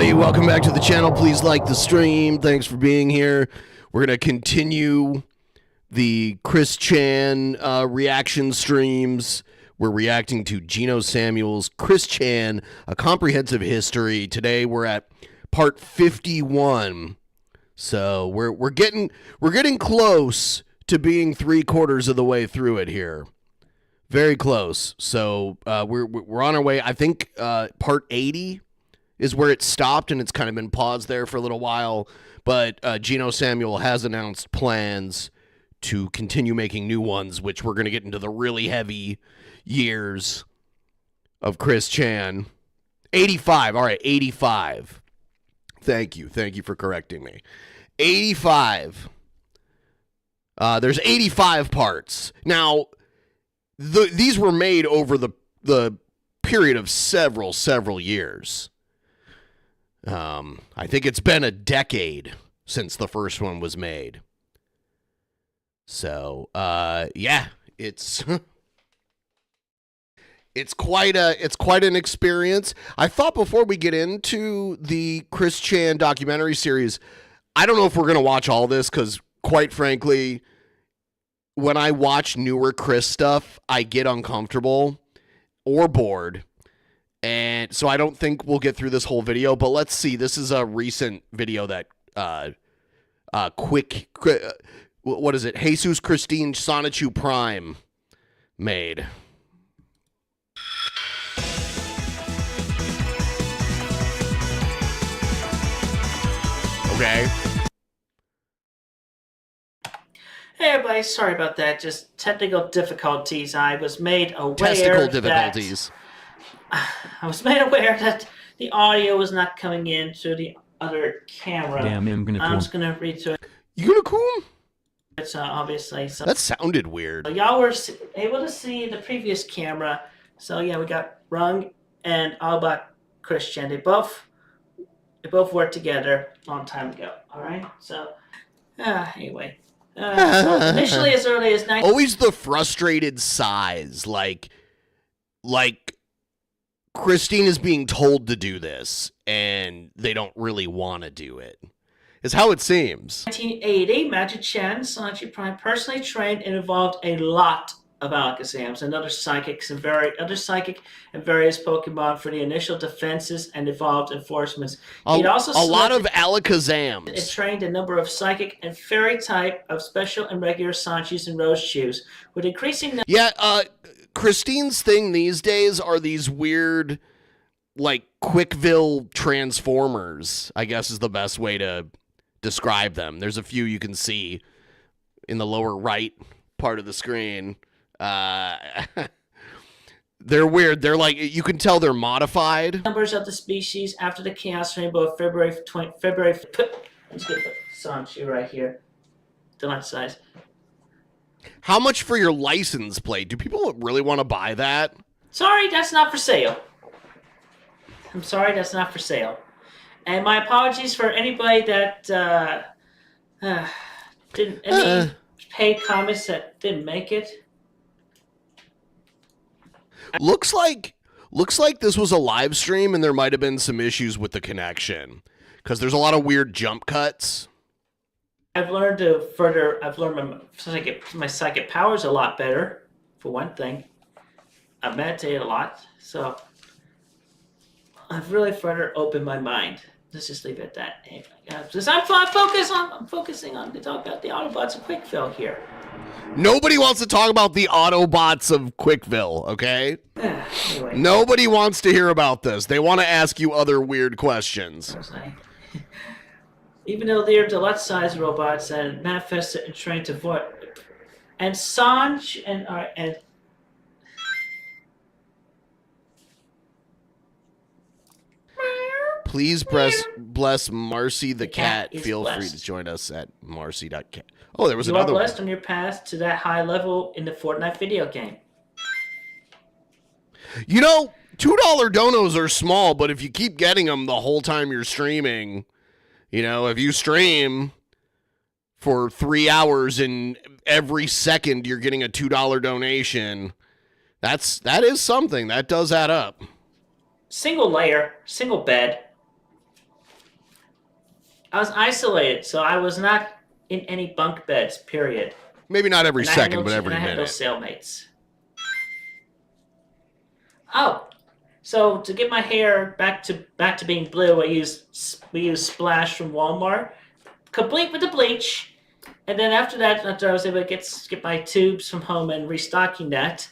everybody, welcome back to the channel. Please like the stream. Thanks for being here. We're going to continue the Chris Chan reaction streams. We're reacting to Geno Samuel's Chris Chan, A Comprehensive History. Today we're at part 51. So we're getting close to being 3/4 of the way through it here. Very close. So we're on our way. I think part 80 is where it stopped, and it's kind of been paused there for a little while. But Geno Samuel has announced plans to continue making new ones, which we're going to get into the really heavy years of Chris Chan. 85. All right, 85. Thank you for correcting me. 85. There's 85 parts. Now, these were made over the period of several years. I think it's been a decade since the first one was made. So, yeah, it's it's quite an experience. I thought before we get into the Chris Chan documentary series, I don't know if we're gonna watch all this because, quite frankly, when I watch newer Chris stuff, I get uncomfortable or bored. And so I don't think we'll get through this whole video, but let's see. This is a recent video that what is it? Jesus Christine Sonichu Prime made. Okay. Hey everybody, sorry about that. Just technical difficulties. I was made aware I was made aware that the audio was not coming in through the other camera. Damn, I'm just gonna read to it. You gonna cool? It's obviously so. That sounded weird. So y'all were able to see the previous camera. So yeah, we got Rung and Albach Christian. They both worked together a long time ago. All right. So anyway. So initially, as early as 19... Always the frustrated sighs, like Christine is being told to do this, and they don't really want to do it. Is how it seems. 1980, Magic Chan, Sonichu Prime, personally trained and involved a lot of Alakazams and other psychics and various Pokemon for the initial defenses and evolved enforcements. He'd also a lot of Alakazams. It trained a number of psychic and fairy type of special and regular Sanchis and Rosechus with increasing. Yeah, Christine's thing these days are these weird, like, Quickville Transformers, I guess is the best way to describe them. There's a few you can see in the lower right part of the screen. They're weird. They're like, you can tell they're modified. Numbers of the species after the Chaos Rainbow of February. I'm just gonna put Sanchu right here. Deluxe size. How much for your license plate? Do people really want to buy that? Sorry, that's not for sale. I'm sorry, that's not for sale. And my apologies for anybody that didn't any paid comments that didn't make it. Looks like this was a live stream, and there might have been some issues with the connection because there's a lot of weird jump cuts. I've learned my psychic powers a lot better, for one thing. I've meditated a lot, so I've really further opened my mind. Let's just leave it at that. Anyway, I'm focusing on to talk about the Autobots of Quickville here. Nobody wants to talk about the Autobots of Quickville, okay? Anyway. Nobody wants to hear about this. They want to ask you other weird questions. Even though they are deluxe-sized robots and manifested and trained to void, and Sanj and please bless Marcy the cat. Feel free to join us at marcy.cat. Oh, there was another one. You are blessed on your path to that high level in the Fortnite video game. You know, $2 donos are small, but if you keep getting them the whole time you're streaming, you know, if you stream for 3 hours and every second you're getting a $2 donation, that is something. That does add up. Single layer, single bed. I was isolated, so I was not in any bunk beds. Period. Maybe not every And I had second, no, but every and I had no minute. cellmates. Oh, so to get my hair back to being blue, we use Splash from Walmart, complete with the bleach. And then after that, after I was able to get my tubes from home and restocking that,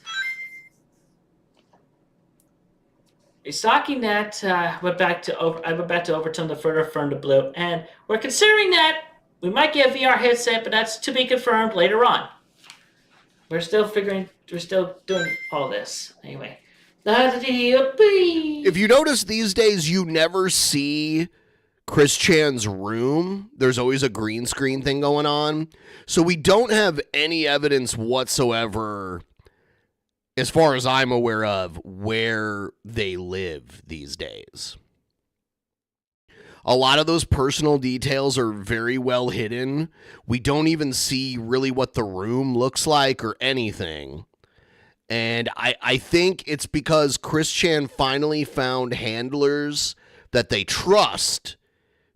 I went back to Overtone to further firm the blue, and we're considering that we might get a VR headset, but that's to be confirmed later on. We're still doing all this anyway. If you notice these days, you never see Chris Chan's room. There's always a green screen thing going on. So we don't have any evidence whatsoever, as far as I'm aware of, where they live these days. A lot of those personal details are very well hidden. We don't even see really what the room looks like or anything. And I think it's because Chris Chan finally found handlers that they trust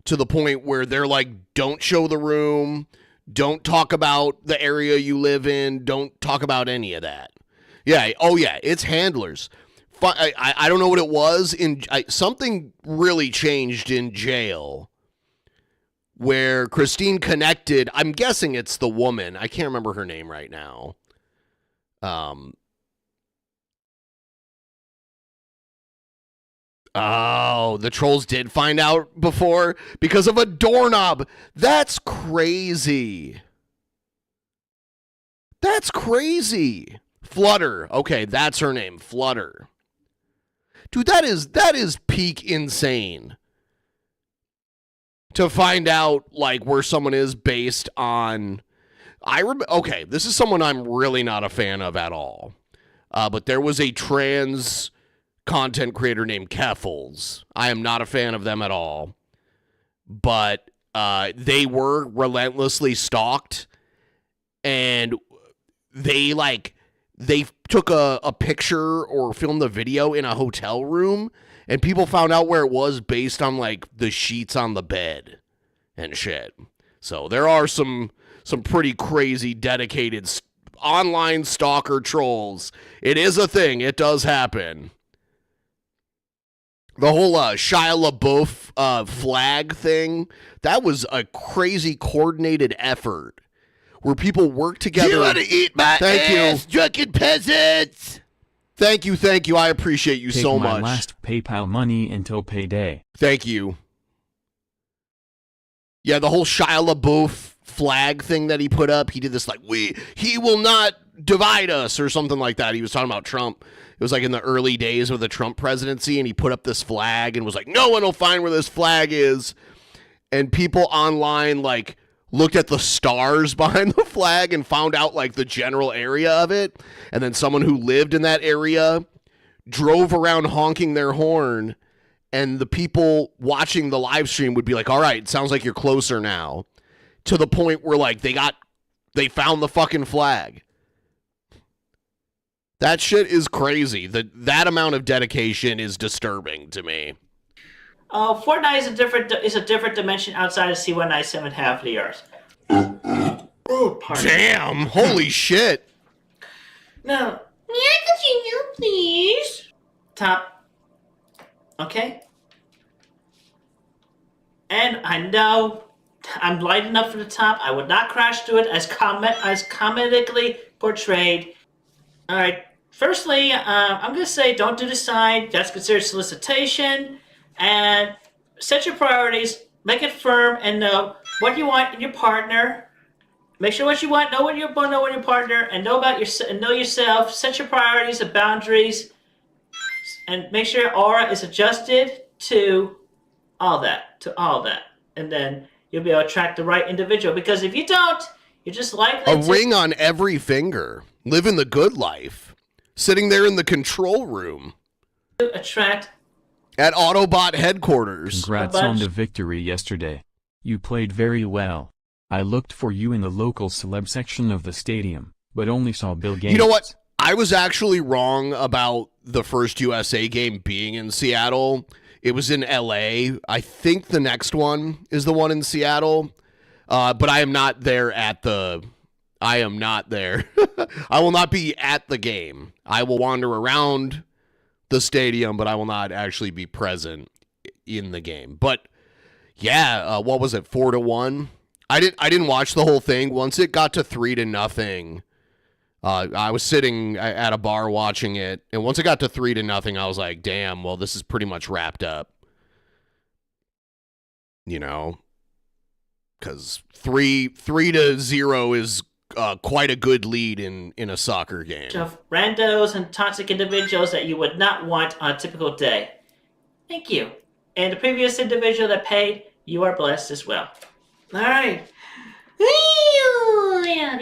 to the point where they're like, don't show the room, don't talk about the area you live in, don't talk about any of that. Yeah, oh yeah, it's handlers. I don't know what it was. Something really changed in jail where Christine connected. I'm guessing it's the woman. I can't remember her name right now. Oh, the trolls did find out before because of a doorknob. That's crazy. That's crazy. Flutter. Okay, that's her name. Flutter. Dude, that is peak insane. To find out like where someone is based on okay, this is someone I'm really not a fan of at all. But there was a trans content creator named Keffels. I am not a fan of them at all. But they were relentlessly stalked, and they took a picture or filmed the video in a hotel room, and people found out where it was based on like the sheets on the bed and shit. So there are some pretty crazy dedicated online stalker trolls. It is a thing. It does happen. The whole Shia LaBeouf flag thing, that was a crazy coordinated effort where people work together. You want to eat my ass, you. Drunken Peasants? Thank you. I appreciate you so much. Take my last PayPal money until payday. Thank you. Yeah, the whole Shia LaBeouf flag thing that he put up, he did this like, he will not divide us or something like that. He was talking about Trump. It was like in the early days of the Trump presidency, and he put up this flag and was like, no one will find where this flag is. And people online like looked at the stars behind the flag and found out like the general area of it. And then someone who lived in that area drove around honking their horn, and the people watching the live stream would be like, all right, it sounds like you're closer now, to the point where like they found the fucking flag. That shit is crazy. That amount of dedication is disturbing to me. Fortnite is a different dimension outside of C197 half the Earth. Oh, damn! Holy shit! Now, may I continue, please? Top. Okay. And I know I'm light enough for the top. I would not crash through it as comedically portrayed. All right. Firstly, I'm going to say don't do the side. That's considered solicitation. And set your priorities. Make it firm and know what you want in your partner. Make sure what you want. Know what you want in your partner, and know yourself. Set your priorities and boundaries, and make sure your aura is adjusted to all that. And then you'll be able to attract the right individual. Because if you don't, you're just likely a ring on every finger. Living the good life. Sitting there in the control room. To attract. At Autobot headquarters. Congrats on the victory yesterday. You played very well. I looked for you in the local celeb section of the stadium, but only saw Bill Gates. You know what? I was actually wrong about the first USA game being in Seattle. It was in LA. I think the next one is the one in Seattle. But I am not there I am not there. I will not be at the game. I will wander around the stadium, but I will not actually be present in the game. But yeah, what was it? 4-1. I didn't watch the whole thing. Once it got to 3-0, I was sitting at a bar watching it, and once it got to 3-0, I was like, damn, well, this is pretty much wrapped up. You know, because 3-0 is quite a good lead in a soccer game. Of randos and toxic individuals that you would not want on a typical day. Thank you. And the previous individual that paid, you are blessed as well. All right. I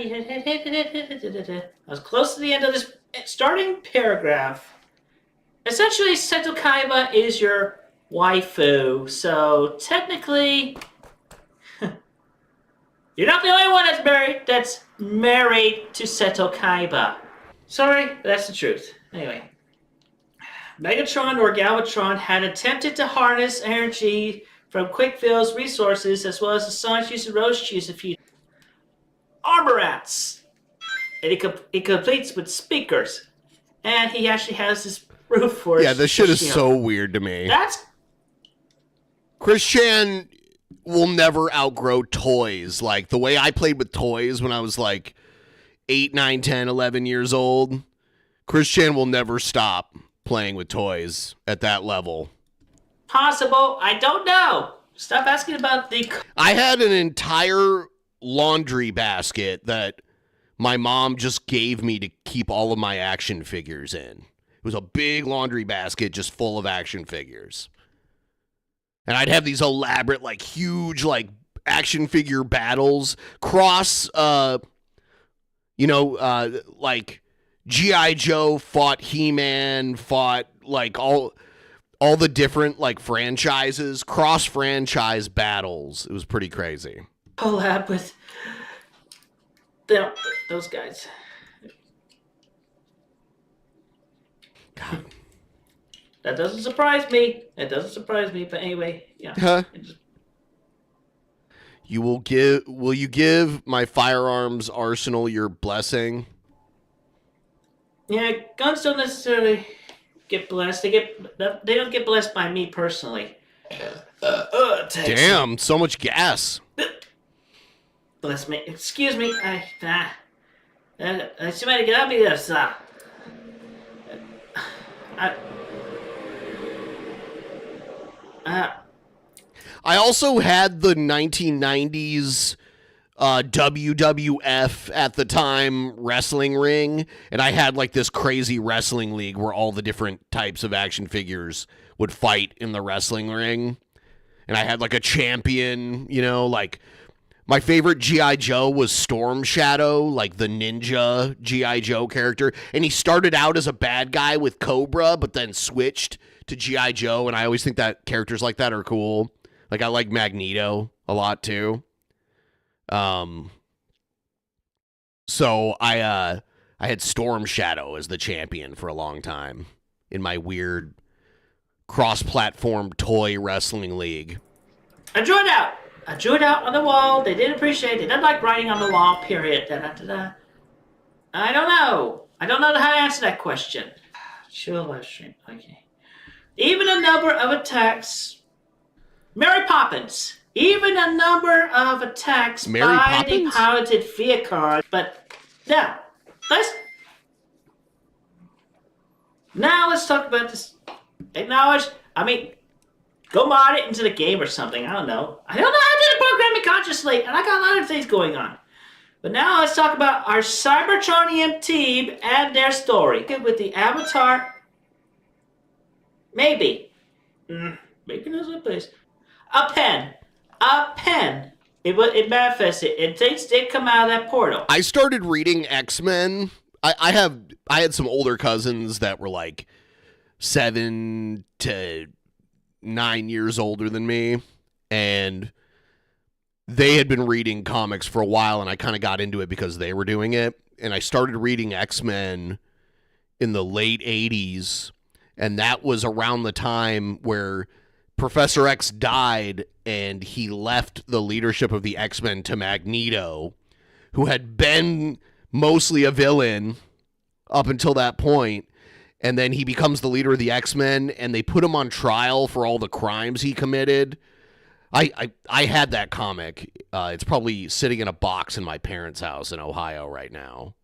was close to the end of this starting paragraph. Essentially, Seto Kaiba is your waifu, so technically, you're not the only one that's married to Seto Kaiba. Sorry, but that's the truth. Anyway, Megatron or Galvatron had attempted to harness energy from Quickville's resources as well as the Sonic Juice and Rose Juice a few armor rats. And he completes with speakers. And he actually has this roof for Yeah, this shit is so weird to me. That's Chris Chan will never outgrow toys. Like, the way I played with toys when I was like 8, 9, 10, 11 years old, Chris Chan will never stop playing with toys at that level. possible. I don't know. Stop asking about the... I had an entire laundry basket that my mom just gave me to keep all of my action figures in. It was a big laundry basket just full of action figures. And I'd have these elaborate, like, huge, like, action figure battles. Like, G.I. Joe fought He-Man, fought, like, all the different, like, franchises, cross-franchise battles. It was pretty crazy. collab with those guys. God. That doesn't surprise me. But anyway, yeah. Huh? Will you give my firearms arsenal your blessing? Yeah, guns don't necessarily get blessed. They don't get blessed by me personally. Damn, so much gas. Bless me. Excuse me. Somebody get up here, sir. I also had the 1990s WWF at the time wrestling ring, and I had like this crazy wrestling league where all the different types of action figures would fight in the wrestling ring. And I had like a champion, like my favorite G.I. Joe was Storm Shadow, like the ninja G.I. Joe character. And he started out as a bad guy with Cobra, but then switched to G.I. Joe. And I always think that characters like that are cool. Like, I like Magneto a lot, too. So I had Storm Shadow as the champion for a long time in my weird cross-platform toy wrestling league. I drew it out. On the wall. They didn't appreciate it. They didn't like writing on the wall, period. Da-da-da-da. I don't know. I don't know how to answer that question. Chill live stream. Okay. Even a number of attacks... Mary Poppins. Even a number of attacks Mary by Poppins? the piloted vehicle. But now, let's talk about this. Acknowledge. Go mod it into the game or something. I don't know. I don't know how to do the programming consciously, and I got a lot of things going on. But now let's talk about our Cybertronium team and their story. With the Avatar. Maybe. Maybe there's a place. A pen. It manifested. Things did come out of that portal. I started reading X-Men. I had some older cousins that were like 7 to 9 years older than me, and they had been reading comics for a while, and I kind of got into it because they were doing it. And I started reading X-Men in the late 80s, and that was around the time where Professor X died and he left the leadership of the X-Men to Magneto, who had been mostly a villain up until that point. And then he becomes the leader of the X-Men, and they put him on trial for all the crimes he committed. I had that comic. It's probably sitting in a box in my parents' house in Ohio right now.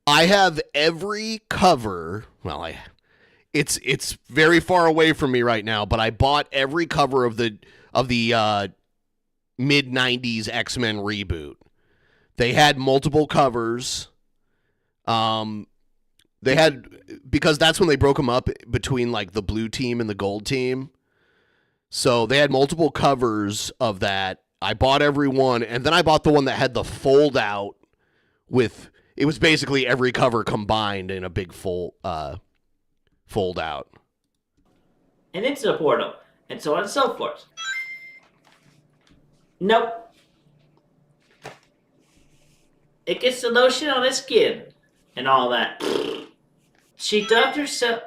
I have every cover. Well, it's very far away from me right now, but I bought every cover of the mid '90s X-Men reboot. They had multiple covers. They had, because that's when they broke them up between like the blue team and the gold team. So they had multiple covers of that. I bought every one, and then I bought the one that had the fold out with, it was basically every cover combined in a big fold out. And into the portal, and so on and so forth. Nope. It gets the lotion on its skin and all that. She dubbed herself.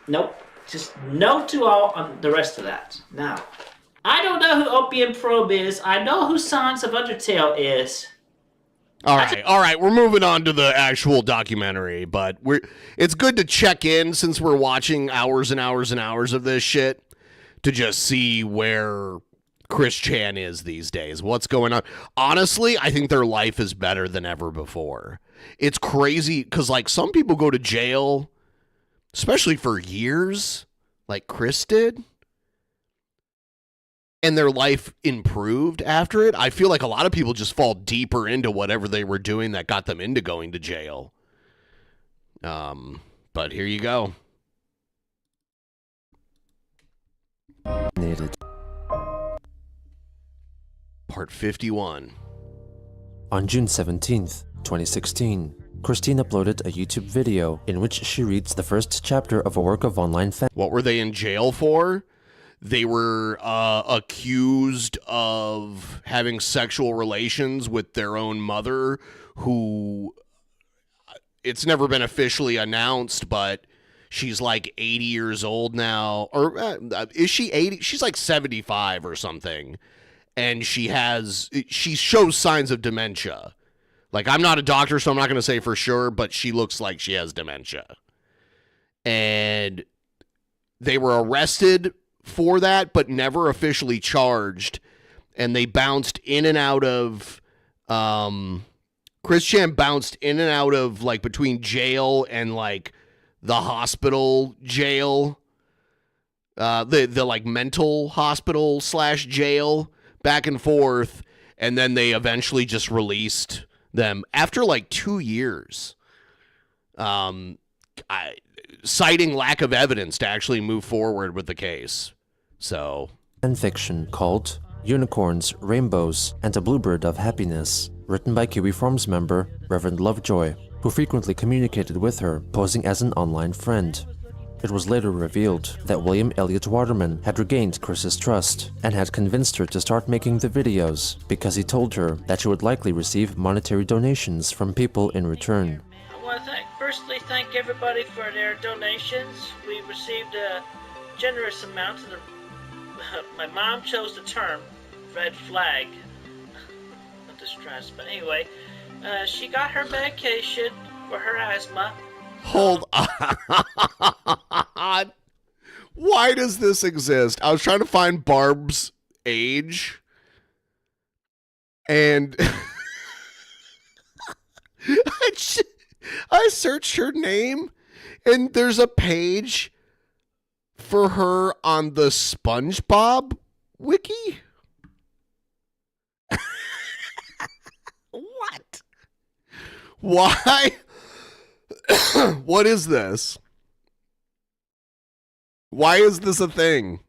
Nope. Just no to all on the rest of that. Now, I don't know who Opium Probe is. I know who Sons of Undertale is. All right. We're moving on to the actual documentary, but it's good to check in since we're watching hours and hours and hours of this shit to just see where Chris Chan is these days. What's going on? Honestly, I think their life is better than ever before. It's crazy because, like, some people go to jail, especially for years, like Chris did, and their life improved after it. I feel like a lot of people just fall deeper into whatever they were doing that got them into going to jail. But here you go. Needed. Part 51. On June 17th, 2016, Christine uploaded a YouTube video in which she reads the first chapter of a work of online fan. What were they in jail for? They were accused of having sexual relations with their own mother, who, it's never been officially announced, but she's like 80 years old now. Or is she 80? She's like 75 or something. And she shows signs of dementia. Like, I'm not a doctor, so I'm not going to say for sure, but she looks like she has dementia. And they were arrested for that, but never officially charged. And they bounced in and out of, Chris Chan bounced in and out of, like, between jail and, like, the hospital jail. The like, mental hospital / jail. Back and forth, and then they eventually just released them after like 2 years, citing lack of evidence to actually move forward with the case. So, Fan fiction called Unicorns, Rainbows, and a Bluebird of Happiness, written by Kiwi Forms member Reverend Lovejoy, who frequently communicated with her, posing as an online friend. It was later revealed that William Elliott Waterman had regained Chris's trust and had convinced her to start making the videos because he told her that she would likely receive monetary donations from people in return. I want to firstly thank everybody for their donations. We received a generous amount. My mom chose the term red flag. Not distressed, but anyway, she got her medication for her asthma. Hold on. Why does this exist? I was trying to find Barb's age, and I searched her name, and there's a page for her on the SpongeBob wiki. What? Why? What is this? Why is this a thing?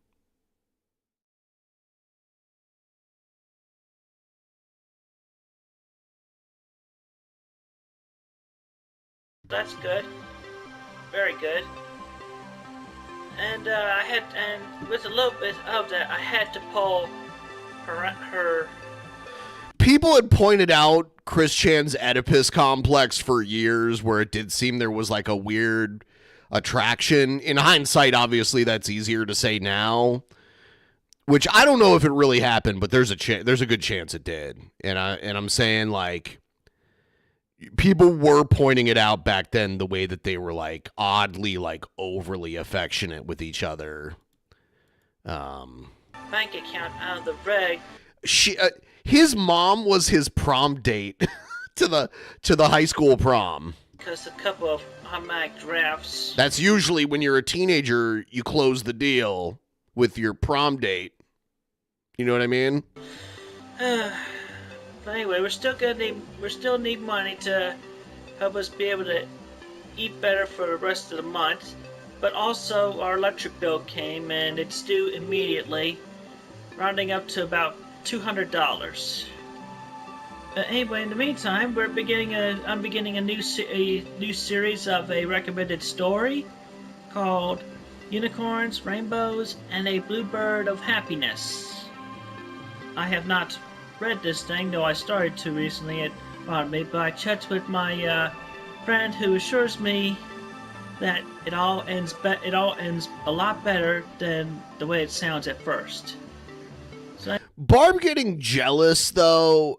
That's good. Very good. And with a little bit of that, I had to pull her. people had pointed out Chris Chan's Oedipus complex for years, where it did seem there was like a weird attraction. In hindsight, obviously, that's easier to say now. Which I don't know if it really happened, but there's a good chance it did. And I'm saying, like, people were pointing it out back then, the way that they were like oddly, like, overly affectionate with each other. Bank account out of the reg. His mom was his prom date to the high school prom. Because a couple of automatic drafts. That's usually when you're a teenager, you close the deal with your prom date. You know what I mean? But anyway, we still need money to help us be able to eat better for the rest of the month. But also, our electric bill came and it's due immediately, rounding up to about $200. Anyway, in the meantime, I'm beginning a new series of a recommended story called Unicorns, Rainbows, and a Bluebird of Happiness. I have not read this thing, though I started to recently, but I checked with my friend who assures me that it all ends a lot better than the way it sounds at first. Barb getting jealous, though,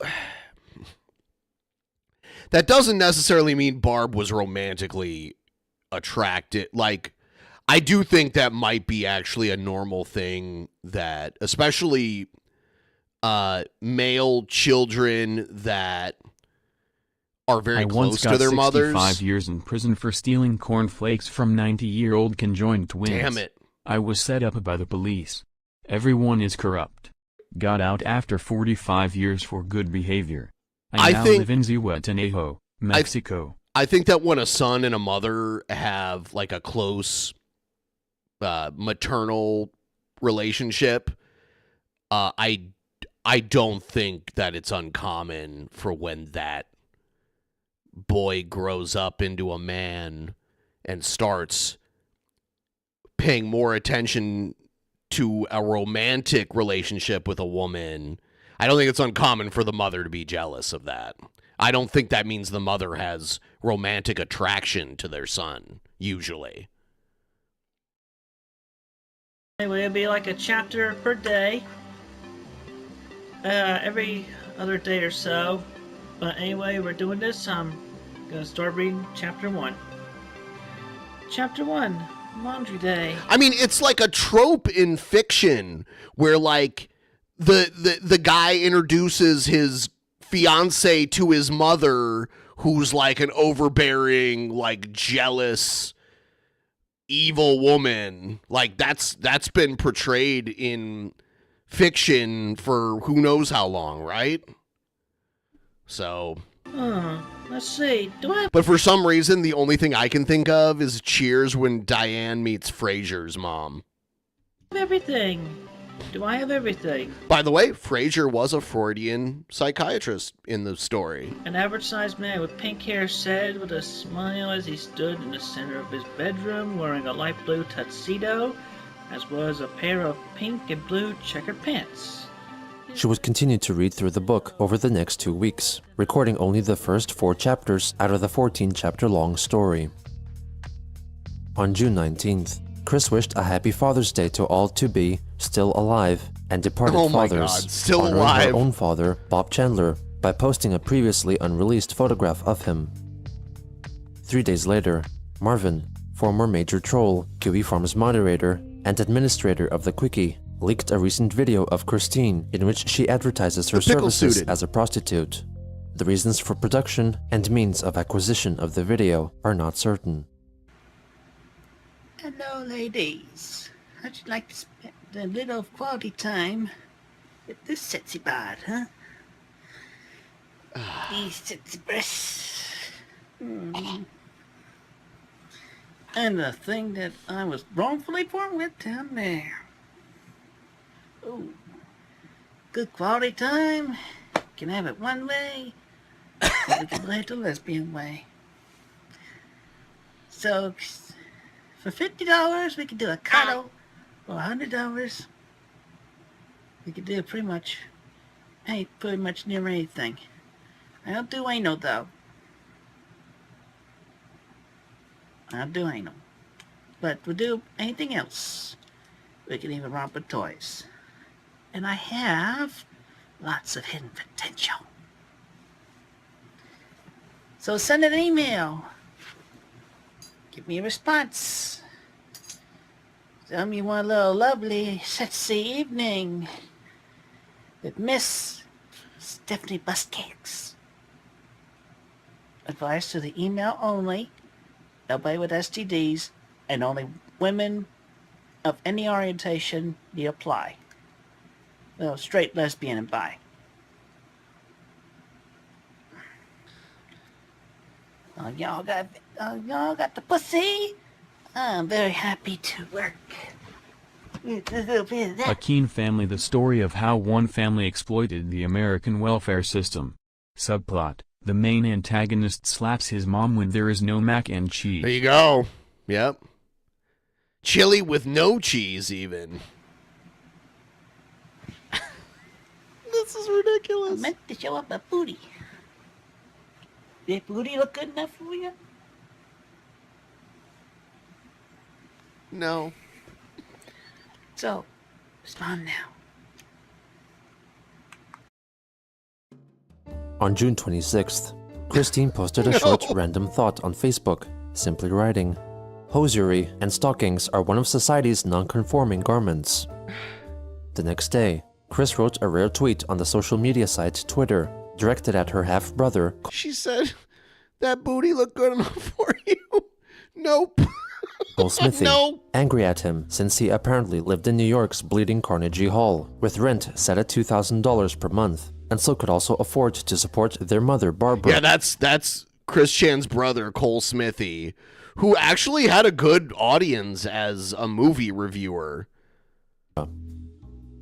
that doesn't necessarily mean Barb was romantically attracted. Like, I do think that might be actually a normal thing that, especially male children that are very close to their mothers. I once got 65 years in prison for stealing cornflakes from 90-year-old conjoined twins. Damn it. I was set up by the police. Everyone is corrupt. Got out after 45 years for good behavior. I now live in Zihuatanejo, Mexico. I think that when a son and a mother have like a close maternal relationship, I don't think that it's uncommon for when that boy grows up into a man and starts paying more attention to a romantic relationship with a woman. I don't think it's uncommon for the mother to be jealous of that. I don't think that means the mother has romantic attraction to their son, usually. Anyway, it'll be like a chapter per day. Every other day or so. But anyway, we're doing this. I'm gonna start reading chapter 1. Chapter 1, Laundry Day. I mean, it's like a trope in fiction where, like, the guy introduces his fiance to his mother, who's like an overbearing, like, jealous, evil woman. Like, that's been portrayed in fiction for who knows how long, right? So, let's see. But for some reason, the only thing I can think of is Cheers when Diane meets Frasier's mom. Everything. Do I have everything? By the way, Frasier was a Freudian psychiatrist in the story. An average-sized man with pink hair said with a smile as he stood in the center of his bedroom wearing a light blue tuxedo, as well as a pair of pink and blue checkered pants. She would continue to read through the book over the next 2 weeks, recording only the first 4 chapters out of the 14-chapter-long story. On June 19th, Chris wished a happy Father's Day to all to-be, still alive, and departed fathers, still honoring alive. her own father, Bob Chandler, by posting a previously unreleased photograph of him. 3 days later, Marvin, former Major Troll, QB Farm's moderator, and administrator of the Quickie, leaked a recent video of Christine in which she advertises her services as a prostitute. The reasons for production and means of acquisition of the video are not certain. Hello, ladies. How'd you like to spend a little quality time with this sexy bod, huh? These sexy breasts. And the thing that I was wrongfully born with down there. Ooh. Good quality time. Can have it one way, or we can play it the lesbian way. So, for $50, we can do a cuddle. For $100, we can do pretty much ain't pretty much near anything. I don't do anal, though. I don't do anal. But we'll do anything else. We can even romp with toys. And I have lots of hidden potential. So send an email. Give me a response. Tell me you want a little lovely, sexy evening with Miss Stephanie Buscakes. Advice to the email only. Nobody with STDs, and only women of any orientation need apply. No, straight, lesbian, and bi. Y'all got the pussy? I'm very happy to work. A little bit of that. A Keen Family: The story of how one family exploited the American welfare system. Subplot: the main antagonist slaps his mom when there is no mac and cheese. There you go. Yep. Chili with no cheese, even. This is I ridiculous. meant to show up a booty. Did booty look good enough for you? No. So, respond now. On June 26th, Christine posted a short random thought on Facebook, simply writing, "Hosiery and stockings are one of society's non-conforming garments." The next day, Chris wrote a rare tweet on the social media site Twitter, directed at her half-brother. She said, "That booty look good enough for you?" Nope. Cole Smithy, No. angry at him since he apparently lived in New York's bleeding Carnegie Hall, with rent set at $2,000 per month, and so could also afford to support their mother, Barbara. Yeah, that's Chris Chan's brother, Cole Smithy, who actually had a good audience as a movie reviewer.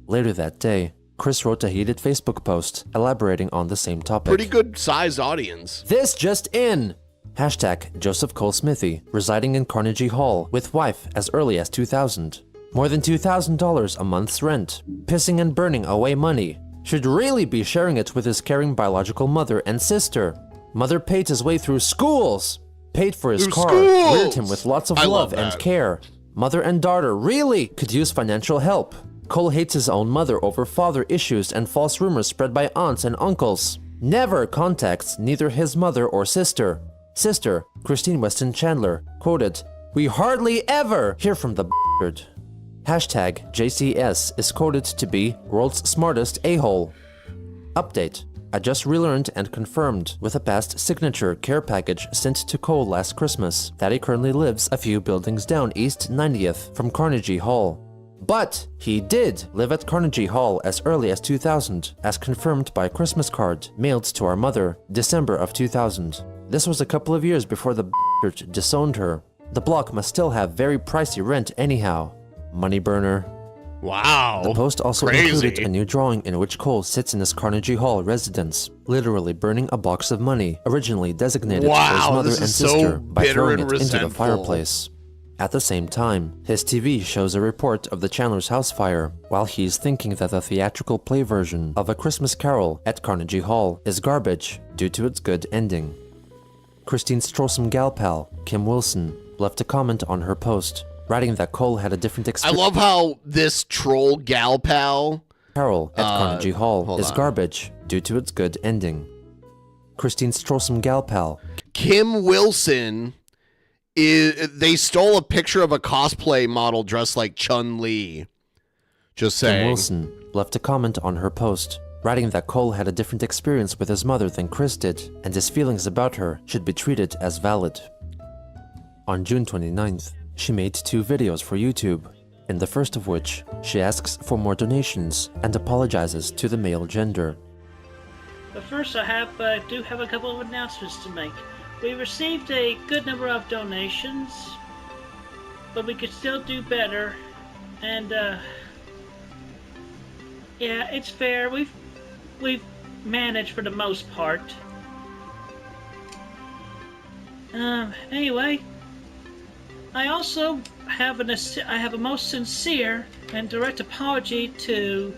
Later that day, Chris wrote a heated Facebook post elaborating on the same topic. Pretty good sized audience. This just in! Hashtag Joseph Cole Smithy, residing in Carnegie Hall with wife as early as 2000. More than $2,000 a month's rent. Pissing and burning away money. Should really be sharing it with his caring biological mother and sister. Mother paid his way through schools. Paid for his Through car. schools! Reared him with lots of I love love and that. care. Mother and daughter really could use financial help. Cole hates his own mother over father issues and false rumors spread by aunts and uncles. Never contacts neither his mother or sister. Sister, Christine Weston Chandler, quoted, "We hardly ever hear from the b****erd." Hashtag JCS is quoted to be world's smartest a-hole. Update. I just relearned and confirmed with a past signature care package sent to Cole last Christmas that he currently lives a few buildings down East 90th from Carnegie Hall. But he did live at Carnegie Hall as early as 2000, as confirmed by a Christmas card mailed to our mother, December of 2000. This was a couple of years before the b****erd disowned her. The block must still have very pricey rent anyhow. Money burner. Wow. The post also Crazy. included a new drawing in which Cole sits in his Carnegie Hall residence, literally burning a box of money originally designated for his Wow, mother this and is so sister by bitter throwing and it into the resentful. fireplace. At the same time, his TV shows a report of the Chandler's house fire, while he's thinking that the theatrical play version of A Christmas Carol at Carnegie Hall is garbage due to its good ending. Christine's Trollsome gal pal, Kim Wilson, left a comment on her post, writing that Cole had a different I experience. love how this troll gal pal. Carol at Carnegie Hall hold is on. garbage due to its good ending. Christine's Trollsome gal pal, Kim Wilson, they stole a picture of a cosplay model dressed like Chun-Li. Just Kim saying. Wilson, left a comment on her post, writing that Cole had a different experience with his mother than Chris did, and his feelings about her should be treated as valid. On June 29th, she made 2 videos for YouTube, in the first of which she asks for more donations and apologizes to the male gender. But first, I do have a couple of announcements to make. We received a good number of donations, but we could still do better. And yeah, it's fair. We've managed for the most part. Anyway, I also have a most sincere and direct apology to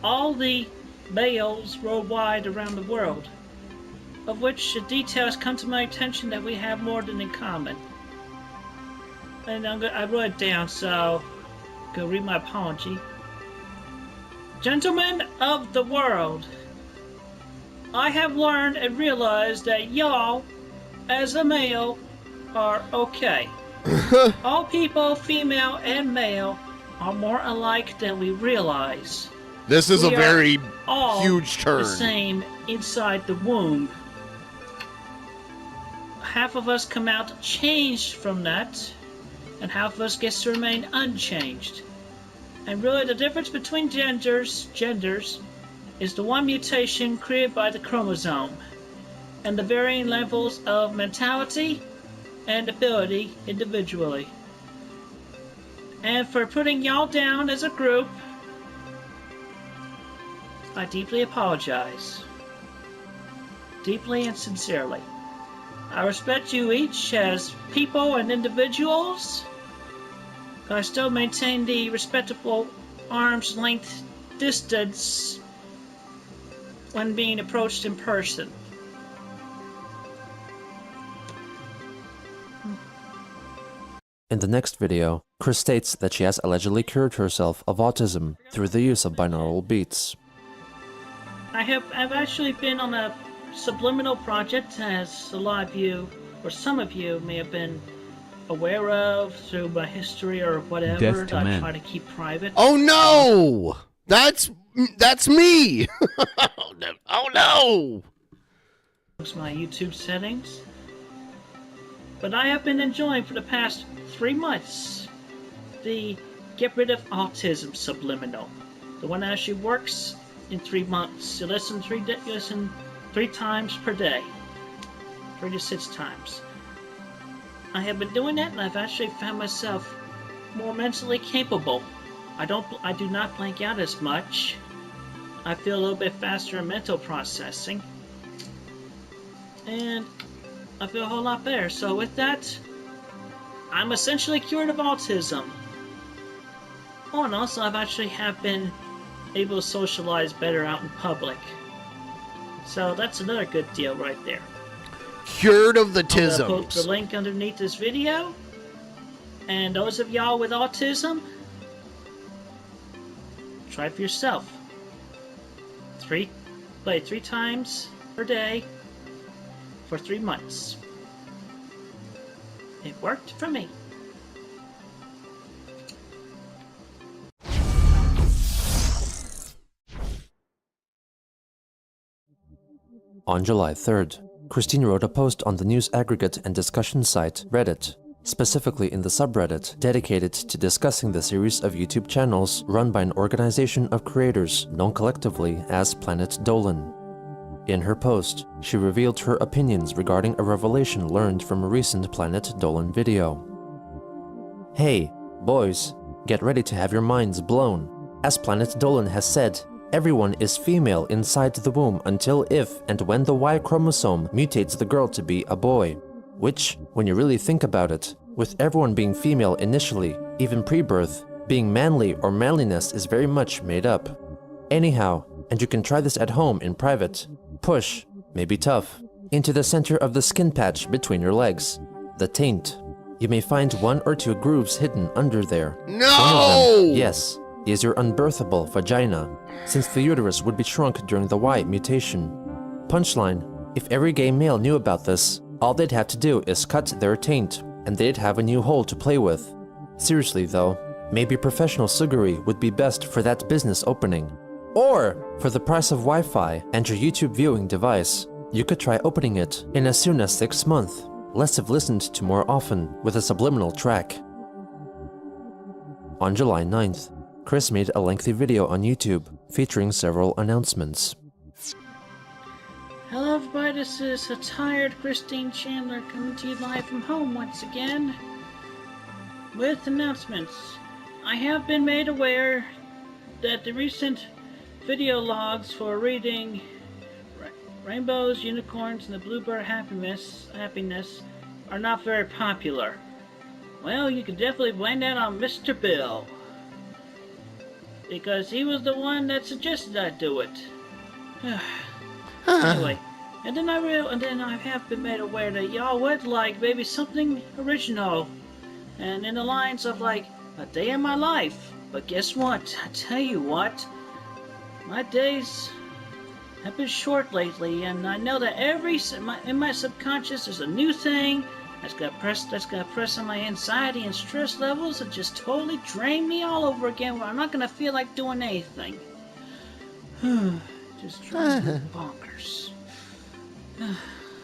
all the males worldwide around the world, of which the details come to my attention that we have more than in common. And I wrote it down, so go read my apology. Gentlemen of the world, I have learned and realized that y'all, as a male, are okay. All people, female and male, are more alike than we realize. This is a We are very all huge turn. the same inside the womb. Half of us come out changed from that, and half of us gets to remain unchanged. And really the difference between genders is the one mutation created by the chromosome, and the varying levels of mentality and ability individually. And for putting y'all down as a group, I deeply apologize. Deeply and sincerely. I respect you each as people and individuals, but I still maintain the respectable arm's length distance when being approached in person. In the next video, Chris states that she has allegedly cured herself of autism through the use of binaural beats. I've actually been on a subliminal project, as a lot of you, or some of you, may have been aware of through my history or whatever Death that to I men. try to keep private. Oh no! That's me! Oh no! My YouTube settings. But I have been enjoying for the past 3 months the Get Rid of Autism Subliminal. The one that actually works in 3 months. You listen 3 times per day. 3 to 6 times. I have been doing that, and I've actually found myself more mentally capable. I do not blank out as much. I feel a little bit faster in mental processing. And I feel a whole lot better. So with that, I'm essentially cured of autism. Oh, and also I've actually been able to socialize better out in public. So that's another good deal right there. Cured of the I'm gonna put tisms. the link underneath this video. And those of y'all with autism, try it for yourself. Play 3 times per day for 3 months. It worked for me. On July 3rd, Christine wrote a post on the news aggregate and discussion site Reddit, specifically in the subreddit dedicated to discussing the series of YouTube channels run by an organization of creators known collectively as Planet Dolan. In her post, she revealed her opinions regarding a revelation learned from a recent Planet Dolan video. Hey, boys, get ready to have your minds blown. As Planet Dolan has said, everyone is female inside the womb until if and when the Y chromosome mutates the girl to be a boy. Which, when you really think about it, with everyone being female initially, even pre-birth, being manly or manliness is very much made up. Anyhow, and you can try this at home in private, push, maybe tough, into the center of the skin patch between your legs, the taint. You may find 1 or 2 grooves hidden under there. No! One of them, yes, is your unbirthable vagina, since the uterus would be shrunk during the Y mutation. Punchline, if every gay male knew about this, all they'd have to do is cut their taint, and they'd have a new hole to play with. Seriously though, maybe professional sugary would be best for that business opening. Or, for the price of Wi-Fi and your YouTube viewing device, you could try opening it in as soon as 6 months, less if listened to more often with a subliminal track. On July 9th, Chris made a lengthy video on YouTube featuring several announcements. Hello everybody, this is a tired Christine Chandler coming to you live from home once again with announcements. I have been made aware that the recent video logs for reading Rainbows, Unicorns, and the Bluebird Happiness are not very popular. Well, you can definitely blame that on Mr. Bill, because he was the one that suggested I do it. Anyway, and then I have been made aware that y'all would like maybe something original, and in the lines of like a day in my life. But guess what? I tell you what, my days have been short lately, and I know that in my subconscious there's a new thing that's gonna press on my anxiety and stress levels and just totally drain me all over again. Where I'm not gonna feel like doing anything. Just drives me bonkers.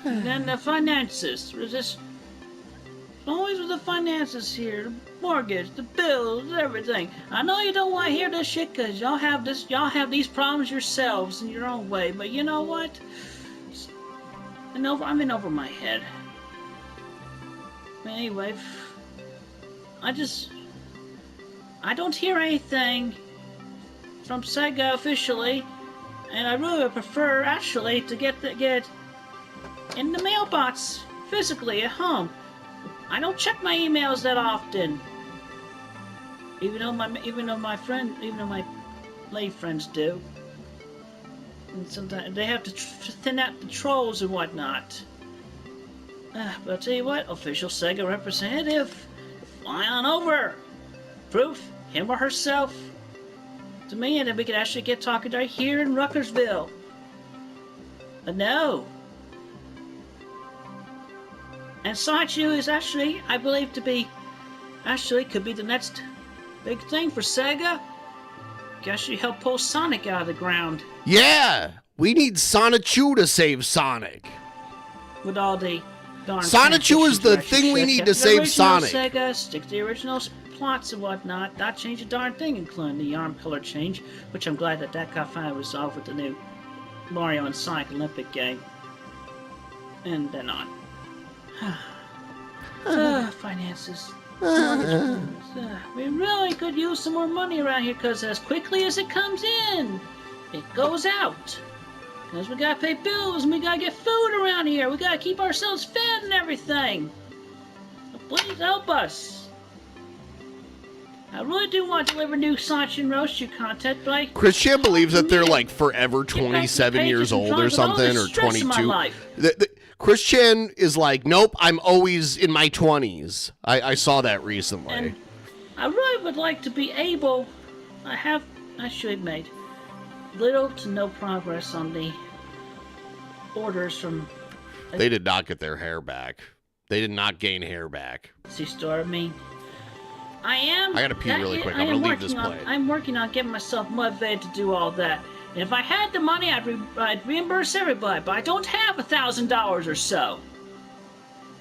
And then the finances. There's this always with the finances here, the mortgage, the bills, everything. I know you don't want to hear this shit because y'all have these problems yourselves in your own way. But you know what? I'm in over my head. Anyway, I don't hear anything from Sega officially, and I really would prefer actually to get in the mailbox physically at home. I don't check my emails that often, even though my lay friends do. And sometimes they have to thin out the trolls and whatnot. But I'll tell you what, official Sega representative, fly on over. Proof, him or herself, to me, and then we could actually get talking to her here in Ruckersville. But no. And Saichu is actually, I believe could be the next big thing for Sega. Could actually help pull Sonic out of the ground. Yeah, we need Sonichu to save Sonic. With all the darn Sonichu is the thing we need to save Sonic. Sega, stick to the original plots and whatnot, not change a darn thing, including the arm color change, which I'm glad that got finally resolved with the new Mario and Sonic Olympic game. And then on. Finances. We really could use some more money around here, because as quickly as it comes in, it goes out. Because we gotta pay bills and we gotta get food around here. We gotta keep ourselves fed and everything. So please help us. I really do want to deliver new Sachi and Roastu content, but Christian believes that they're like forever 27 years old or something, or 22. Christian is like, nope, I'm always in my 20s. I saw that recently. And I really would like to be able. I should have made little to no progress on the orders from. They did not get their hair back. They did not gain hair back. C-store. I gotta pee really quick. I'm gonna leave this play. I'm working on getting myself motivated to do all that. And if I had the money, I'd reimburse everybody. But I don't have $1,000 or so.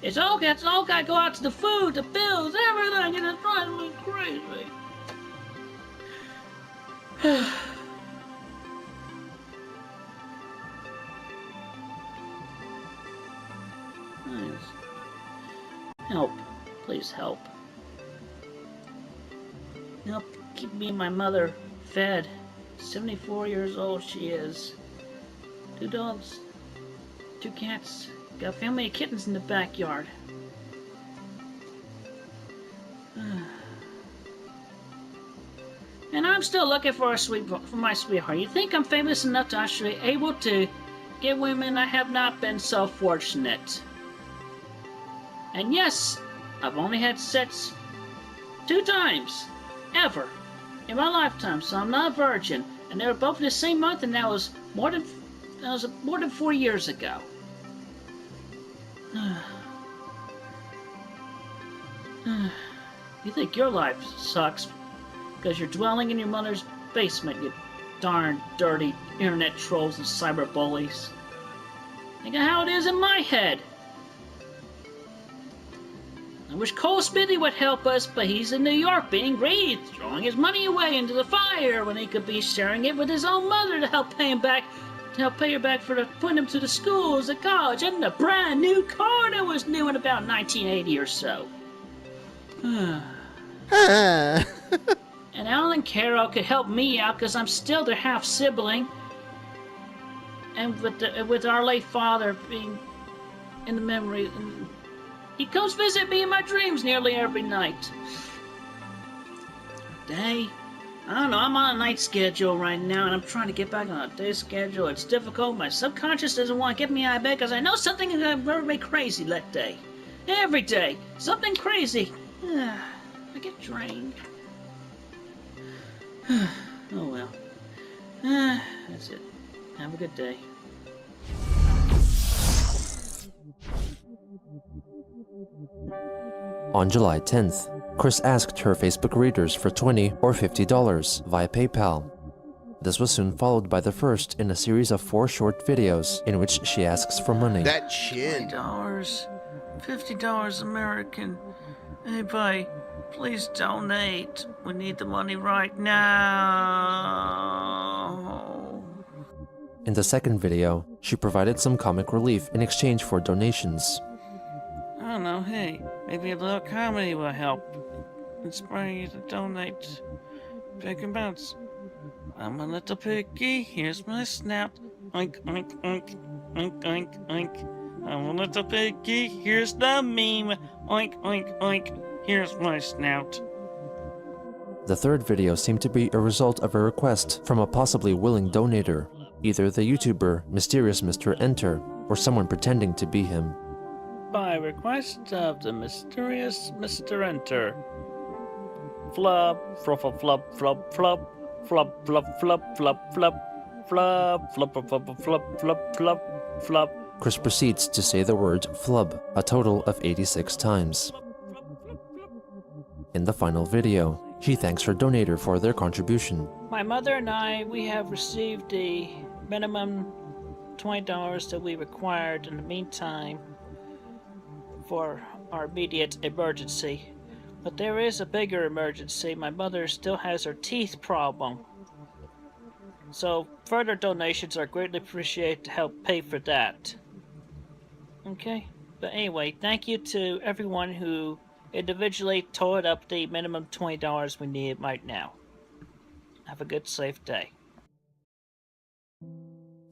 It's all gotta go out to the food, the bills, everything. And it's driving me crazy. Help. Please help. Help keep me and my mother fed. 74 years old she is. 2 dogs, 2 cats. Got a family of kittens in the backyard. And I'm still looking for my sweetheart. You think I'm famous enough to actually able to get women? I have not been so fortunate. And yes, I've only had sex 2 times, ever, in my lifetime, so I'm not a virgin. And they were both in the same month, and that was more than 4 years ago. You think your life sucks because you're dwelling in your mother's basement, you darn dirty internet trolls and cyber bullies. Think of how it is in my head. I wish Cole Smithy would help us, but he's in New York being greedy, throwing his money away into the fire when he could be sharing it with his own mother to help pay him back, for putting him to the schools, the college, and the brand new car that was new in about 1980 or so. And Alan and Carol could help me out because I'm still their half sibling, and with our late father being in the memory. He comes visit me in my dreams nearly every night. Today, I don't know, I'm on a night schedule right now, and I'm trying to get back on a day schedule. It's difficult. My subconscious doesn't want to get me out of bed because I know something is going to drive me crazy that day. Every day. Something crazy. I get drained. Oh well. That's it. Have a good day. On July 10th, Chris asked her Facebook readers for $20 or $50 via PayPal. This was soon followed by the first in a series of 4 short videos in which she asks for money. That chin. $20, $50 American. Hey, buddy, please donate. We need the money right now. In the second video, she provided some comic relief in exchange for donations. I don't know, hey, maybe a little comedy will help. Inspire you to donate. Big amounts. I'm a little piggy, here's my snout. Oink, oink, oink, oink, oink, oink. I'm a little piggy, here's the meme. Oink, oink, oink, here's my snout. The third video seemed to be a result of a request from a possibly willing donator, either the YouTuber Mysterious Mr. Enter or someone pretending to be him. By request of the mysterious Mr. Enter. Flub, flub, flub, flub, flub, flub, flub, flub, flub, flub, flub, flub, flub, flub, flub, flub, flub, flub. Chris proceeds to say the word flub a total of 86 times. In the final video, she thanks her donator for their contribution. My mother and I, we have received the minimum $20 that we required in the meantime for our immediate emergency. But there is a bigger emergency. My mother still has her teeth problem. So further donations are greatly appreciated to help pay for that. Okay? But anyway, thank you to everyone who individually totaled up the minimum $20 we need right now. Have a good, safe day.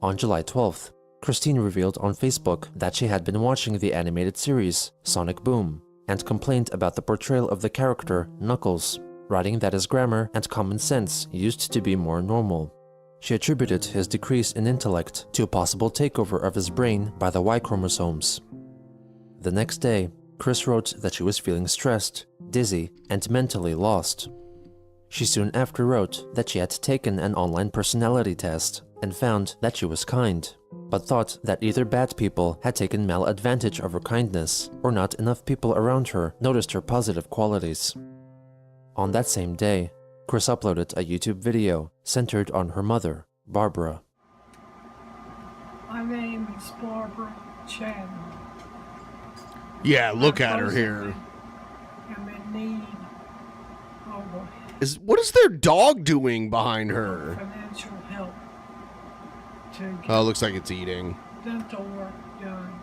On July 12th, Christine revealed on Facebook that she had been watching the animated series Sonic Boom and complained about the portrayal of the character Knuckles, writing that his grammar and common sense used to be more normal. She attributed his decrease in intellect to a possible takeover of his brain by the Y chromosomes. The next day, Chris wrote that she was feeling stressed, dizzy, and mentally lost. She soon after wrote that she had taken an online personality test and found that she was kind, but thought that either bad people had taken maladvantage of her kindness or not enough people around her noticed her positive qualities. On that same day, Chris uploaded a YouTube video centered on her mother, Barbara. My name is Barbara Chan. Yeah, look at her here. I'm in need of What is their dog doing behind her? financial help to get Oh, looks like it's eating. dental work done.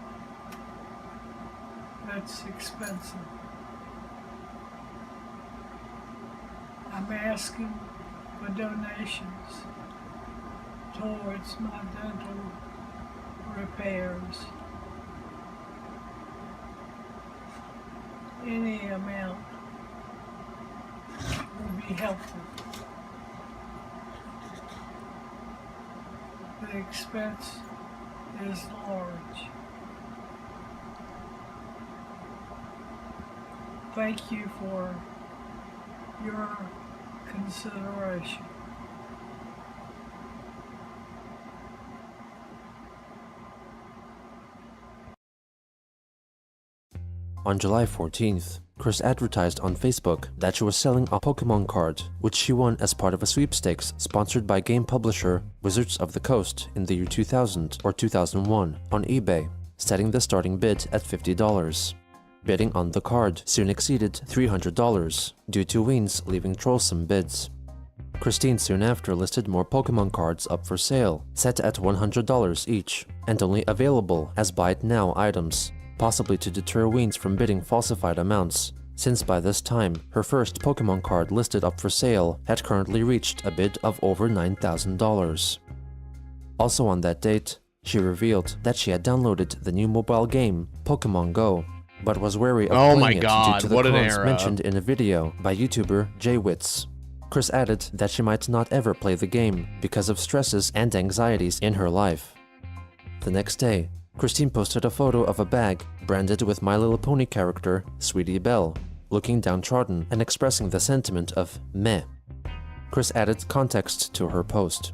That's expensive. I'm asking for donations towards my dental repairs. Any amount would be helpful. The expense is large. Thank you for your consideration. On July 14th, Chris advertised on Facebook that she was selling a Pokemon card, which she won as part of a sweepstakes sponsored by game publisher Wizards of the Coast in the year 2000 or 2001 on eBay, setting the starting bid at $50. Bidding on the card soon exceeded $300 due to wins leaving troublesome bids. Christine soon after listed more Pokemon cards up for sale, set at $100 each, and only available as buy it now items, possibly to deter weens from bidding falsified amounts, since by this time, her first Pokemon card listed up for sale had currently reached a bid of over $9,000. Also on that date, she revealed that she had downloaded the new mobile game, Pokemon Go, but was wary of playing it due to the cons mentioned in a video by YouTuber JWitz. Chris added that she might not ever play the game because of stresses and anxieties in her life. The next day, Christine posted a photo of a bag branded with My Little Pony character Sweetie Belle, looking downtrodden and expressing the sentiment of meh. Chris added context to her post.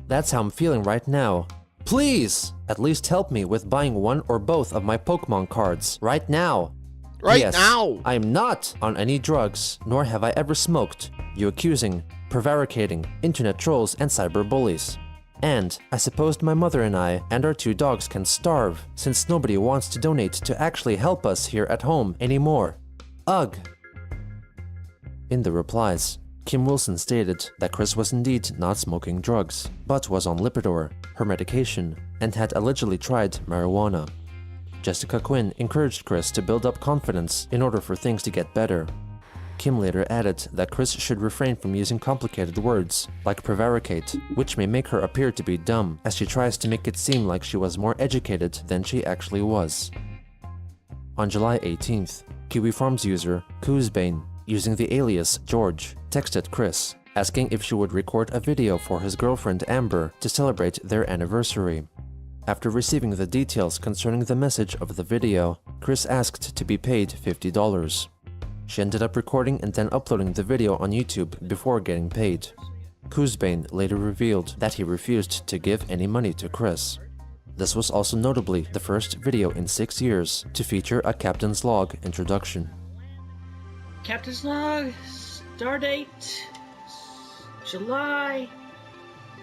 "That's how I'm feeling right now. Please, at least help me with buying one or both of my Pokemon cards right now. Right Yes, now. I am not on any drugs, nor have I ever smoked. You accusing, prevaricating, internet trolls, and cyberbullies. And I supposed my mother and I and our 2 dogs can starve, since nobody wants to donate to actually help us here at home anymore. Ugh." In the replies, Kim Wilson stated that Chris was indeed not smoking drugs, but was on Lipitor, her medication, and had allegedly tried marijuana. Jessica Quinn encouraged Chris to build up confidence in order for things to get better. Kim later added that Chris should refrain from using complicated words, like prevaricate, which may make her appear to be dumb, as she tries to make it seem like she was more educated than she actually was. On July 18th, Kiwi Farms user Koosbane, using the alias George, texted Chris, asking if she would record a video for his girlfriend Amber to celebrate their anniversary. After receiving the details concerning the message of the video, Chris asked to be paid $50. She ended up recording and then uploading the video on YouTube before getting paid. Koosbane later revealed that he refused to give any money to Chris. This was also notably the first video in 6 years to feature a Captain's Log introduction. Captain's Log, stardate, July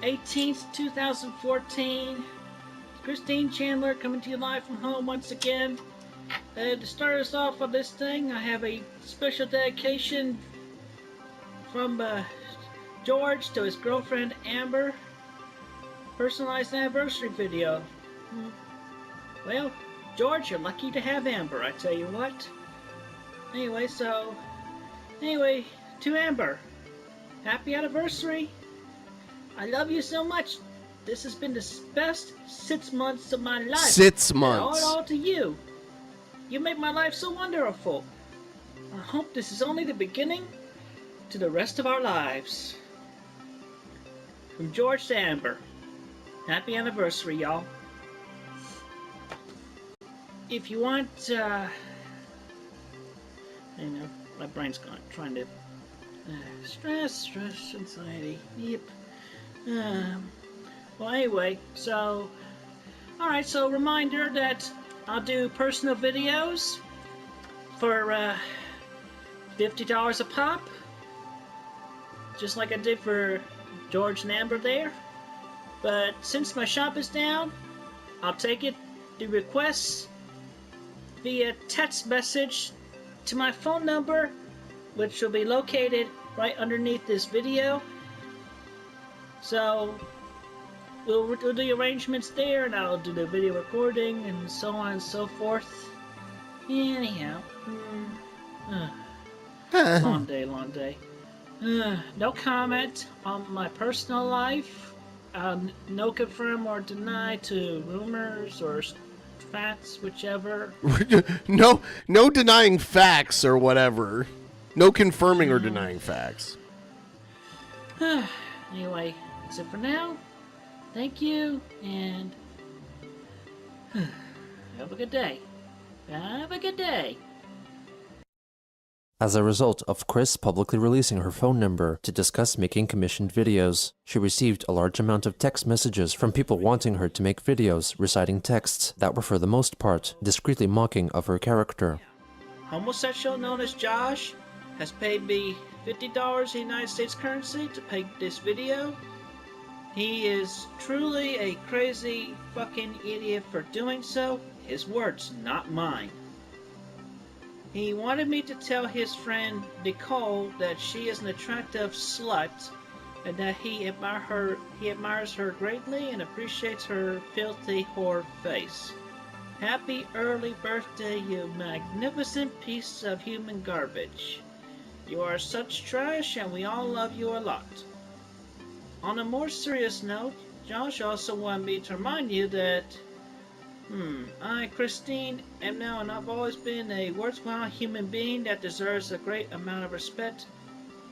18th, 2014. Christine Chandler coming to you live from home once again. To start us off on this thing, I have a special dedication from George to his girlfriend Amber. Personalized anniversary video. Well, George, you're lucky to have Amber, I tell you what. Anyway, to Amber, happy anniversary. I love you so much. This has been the best 6 months of my life. 6 And months. all to you. You make my life so wonderful. I hope this is only the beginning to the rest of our lives. From George to Amber. Happy anniversary, y'all. If you want, I know, my brain's gone, trying to, stress, anxiety, yep. Well, anyway, so, alright, so reminder that I'll do personal videos for $50 a pop, just like I did for George and Amber there. But since my shop is down, I'll take it, do requests via text message to my phone number, which will be located right underneath this video. So we'll do the arrangements there, and I'll do the video recording and so on and so forth. Anyhow, long day. No comment on my personal life. No confirm or deny to rumors or facts, whichever. No denying facts or whatever. No confirming or denying facts. Anyway, that's it for now. Thank you, and have a good day. Have a good day. As a result of Chris publicly releasing her phone number to discuss making commissioned videos, she received a large amount of text messages from people wanting her to make videos reciting texts that were for the most part discreetly mocking of her character. Homosexual known as Josh has paid me $50 in United States currency to make this video. He is truly a crazy fucking idiot for doing so. His words, not mine. He wanted me to tell his friend Nicole that she is an attractive slut and that he admires her greatly and appreciates her filthy whore face. Happy early birthday, you magnificent piece of human garbage. You are such trash and we all love you a lot. On a more serious note, Josh also wanted me to remind you that I, Christine, am now and I've always been a worthwhile human being that deserves a great amount of respect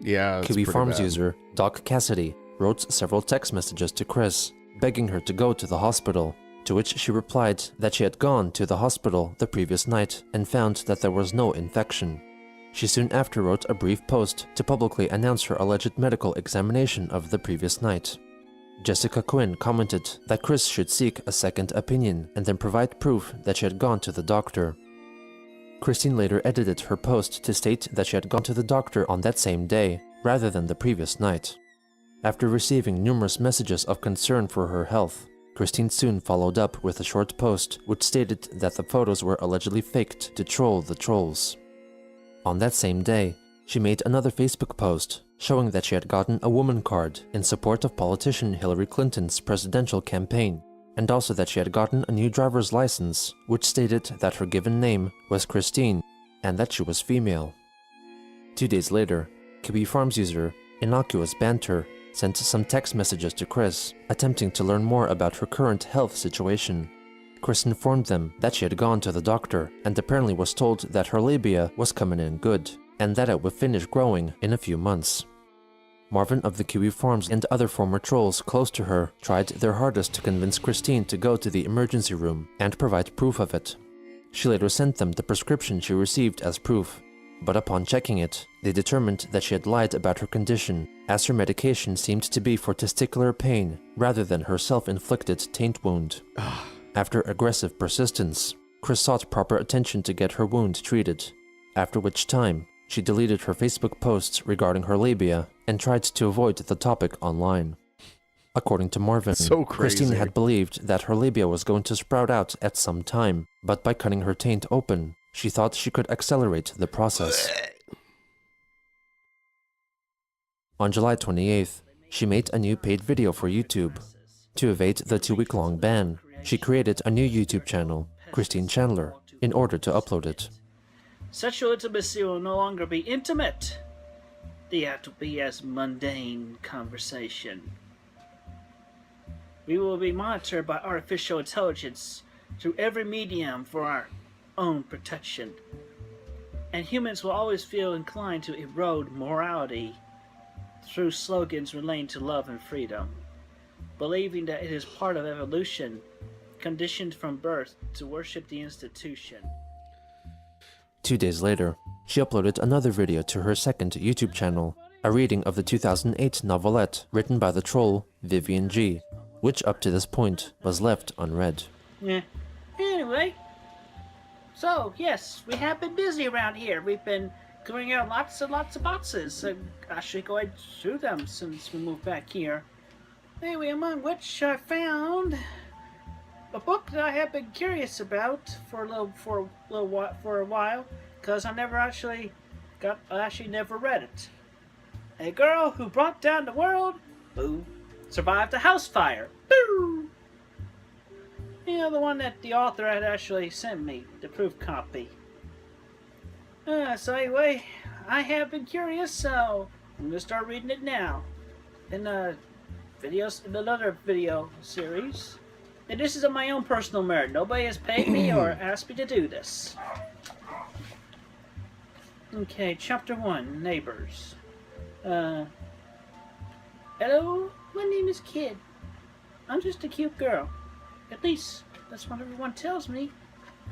Yeah, it's Kiwi pretty Farms bad. user Doc Cassidy wrote several text messages to Chris, begging her to go to the hospital, to which she replied that she had gone to the hospital the previous night and found that there was no infection. She soon after wrote a brief post to publicly announce her alleged medical examination of the previous night. Jessica Quinn commented that Chris should seek a second opinion and then provide proof that she had gone to the doctor. Christine later edited her post to state that she had gone to the doctor on that same day, rather than the previous night. After receiving numerous messages of concern for her health, Christine soon followed up with a short post which stated that the photos were allegedly faked to troll the trolls. On that same day, she made another Facebook post showing that she had gotten a woman card in support of politician Hillary Clinton's presidential campaign, and also that she had gotten a new driver's license which stated that her given name was Christine and that she was female. 2 days later, Kiwi Farms user Innocuous Banter sent some text messages to Chris, attempting to learn more about her current health situation. Chris informed them that she had gone to the doctor and apparently was told that her labia was coming in good, and that it would finish growing in a few months. Marvin of the Kiwi Farms and other former trolls close to her tried their hardest to convince Christine to go to the emergency room and provide proof of it. She later sent them the prescription she received as proof, but upon checking it, they determined that she had lied about her condition, as her medication seemed to be for testicular pain rather than her self-inflicted taint wound. After aggressive persistence, Chris sought proper attention to get her wound treated, after which time she deleted her Facebook posts regarding her labia and tried to avoid the topic online. According to Marvin, So crazy. Christine had believed that her labia was going to sprout out at some time, but by cutting her taint open, she thought she could accelerate the process. On July 28th, she made a new paid video for YouTube. To evade the 2-week-long ban, she created a new YouTube channel, Christine Chandler, in order to upload it. Sexual intimacy will no longer be intimate. They have to be as mundane conversation. We will be monitored by artificial intelligence through every medium for our own protection. And humans will always feel inclined to erode morality through slogans relating to love and freedom, believing that it is part of evolution, conditioned from birth to worship the institution. 2 days later, she uploaded another video to her second YouTube channel, a reading of the 2008 novelette written by the troll Vivian G, which up to this point was left unread. Yeah. Anyway, so yes, we have been busy around here. We've been clearing out lots and lots of boxes. Actually going through them since we moved back here. Anyway, among which I found a book that I have been curious about for a while, because I never actually never read it. A girl who brought down the world, boo, survived a house fire, boo. You know, the one that the author had actually sent me, the proof copy. So anyway, I have been curious, so I'm gonna start reading it now. In another video series. And this is on my own personal merit. Nobody has paid me or asked me to do this. Okay, chapter 1, Neighbors. Hello, my name is Kid. I'm just a cute girl. At least, that's what everyone tells me.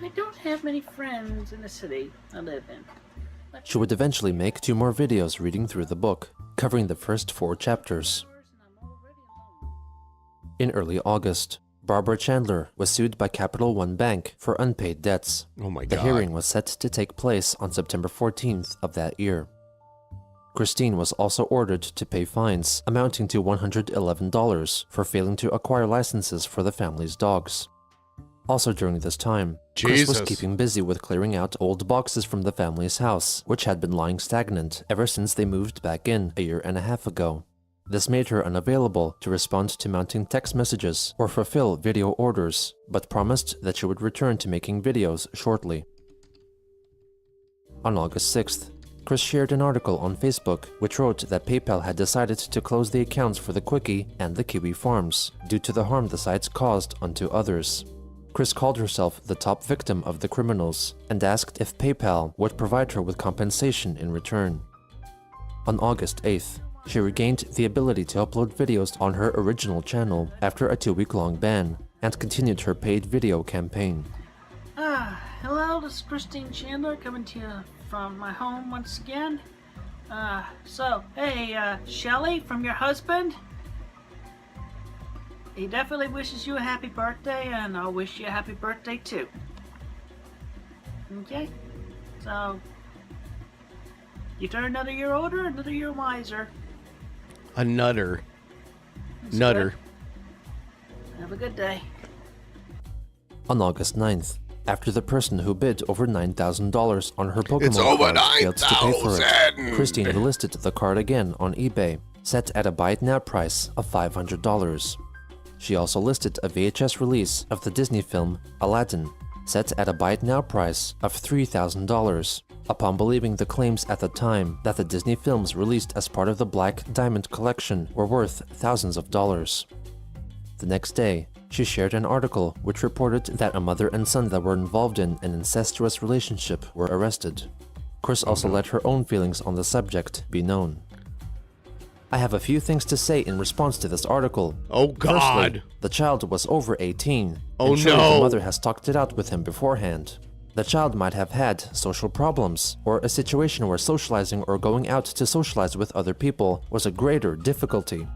I don't have many friends in the city I live in. She would eventually make 2 more videos reading through the book, covering the first 4 chapters. In early August, Barbara Chandler was sued by Capital One Bank for unpaid debts. Oh my The God. hearing was set to take place on September 14th of that year. Christine was also ordered to pay fines amounting to $111 for failing to acquire licenses for the family's dogs. Also during this time, Chris was Jesus. keeping busy with clearing out old boxes from the family's house, which had been lying stagnant ever since they moved back in a year and a half ago. This made her unavailable to respond to mounting text messages or fulfill video orders, but promised that she would return to making videos shortly. On August 6th, Chris shared an article on Facebook which wrote that PayPal had decided to close the accounts for the Quickie and the Kiwi Farms due to the harm the sites caused unto others. Chris called herself the top victim of the criminals and asked if PayPal would provide her with compensation in return. On August 8th, she regained the ability to upload videos on her original channel after a 2-week-long ban, and continued her paid video campaign. Hello, this is Christine Chandler coming to you from my home once again. Hey, Shelly, from your husband. He definitely wishes you a happy birthday, and I'll wish you a happy birthday too. Okay? So, you turn another year older, another year wiser. A nutter. That's Nutter. good. Have a good day. On August 9th, after the person who bid over $9,000 on her Pokemon It's over card failed to pay for it, 9,000. Christine listed the card again on eBay, set at a buy-it-now price of $500. She also listed a VHS release of the Disney film Aladdin, set at a buy-it-now price of $3,000, upon believing the claims at the time that the Disney films released as part of the Black Diamond collection were worth thousands of dollars. The next day, she shared an article which reported that a mother and son that were involved in an incestuous relationship were arrested. Chris also let her own feelings on the subject be known. I have a few things to say in response to this article. Oh, God. Firstly, the child was over 18. Oh, and surely no. the mother has talked it out with him beforehand. The child might have had social problems, or a situation where socializing or going out to socialize with other people was a greater difficulty.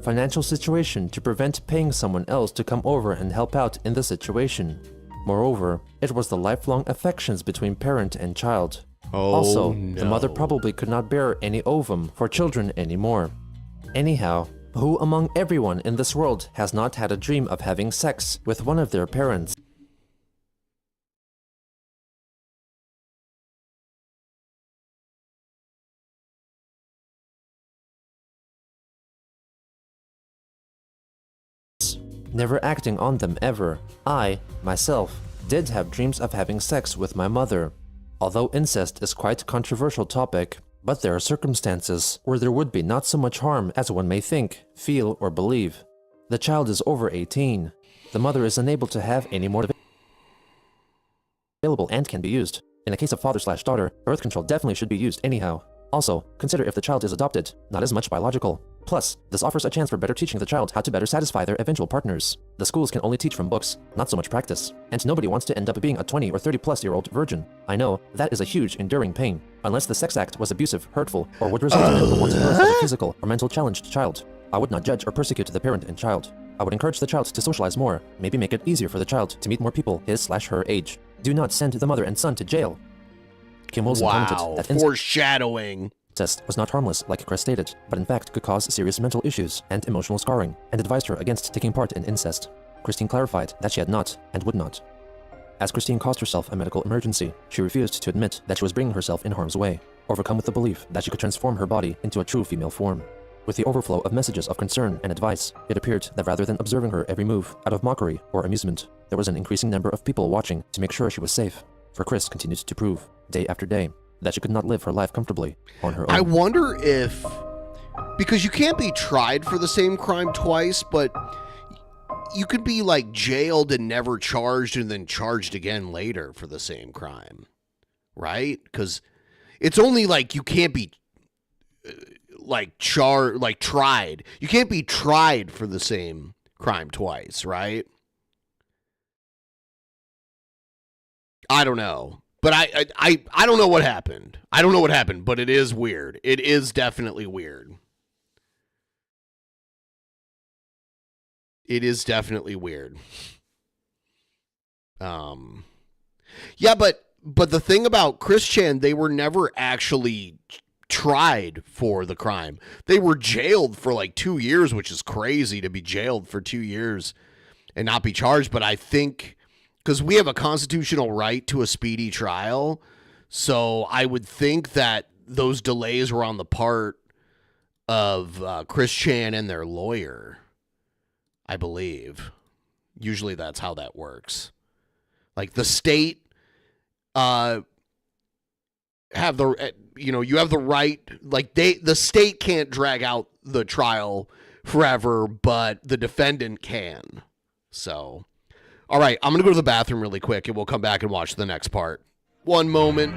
Financial situation to prevent paying someone else to come over and help out in the situation. Moreover, it was the lifelong affections between parent and child. Oh, Also, no. the mother probably could not bear any ovum for children anymore. Anyhow, who among everyone in this world has not had a dream of having sex with one of their parents? Never acting on them ever. I, myself, did have dreams of having sex with my mother. Although incest is quite a controversial topic, but there are circumstances where there would be not so much harm as one may think, feel, or believe. The child is over 18. The mother is unable to have any more available and can be used. In a case of father/daughter, birth control definitely should be used anyhow. Also, consider if the child is adopted, not as much biological. Plus, this offers a chance for better teaching the child how to better satisfy their eventual partners. The schools can only teach from books, not so much practice. And nobody wants to end up being a 20 or 30-plus-year-old virgin. I know, that is a huge, enduring pain. Unless the sex act was abusive, hurtful, or would result in unwanted birth of a physical or mental challenged child. I would not judge or persecute the parent and child. I would encourage the child to socialize more, maybe make it easier for the child to meet more people his/her age. Do not send the mother and son to jail. Kim Wilson commented Wow. that Foreshadowing. incest was not harmless like Chris stated, but in fact could cause serious mental issues and emotional scarring, and advised her against taking part in incest. Christine clarified that she had not, and would not. As Christine caused herself a medical emergency, she refused to admit that she was bringing herself in harm's way, overcome with the belief that she could transform her body into a true female form. With the overflow of messages of concern and advice, it appeared that rather than observing her every move out of mockery or amusement, there was an increasing number of people watching to make sure she was safe. For Chris continued to prove, day after day, that she could not live her life comfortably on her own. I wonder if, because you can't be tried for the same crime twice, but you could be like jailed and never charged and then charged again later for the same crime, right? Because it's only like you can't be tried. You can't be tried for the same crime twice, right? I don't know. But I don't know what happened. I don't know what happened, but it is weird. It is definitely weird. It is definitely weird. Yeah, but the thing about Chris Chan, they were never actually tried for the crime. They were jailed for like 2 years, which is crazy to be jailed for 2 years and not be charged. But I think, because we have a constitutional right to a speedy trial, so I would think that those delays were on the part of Chris Chan and their lawyer, I believe. Usually that's how that works. Like the state have the, you have the right, like the state can't drag out the trial forever, but the defendant can. So, all right, I'm going to go to the bathroom really quick and we'll come back and watch the next part. One moment.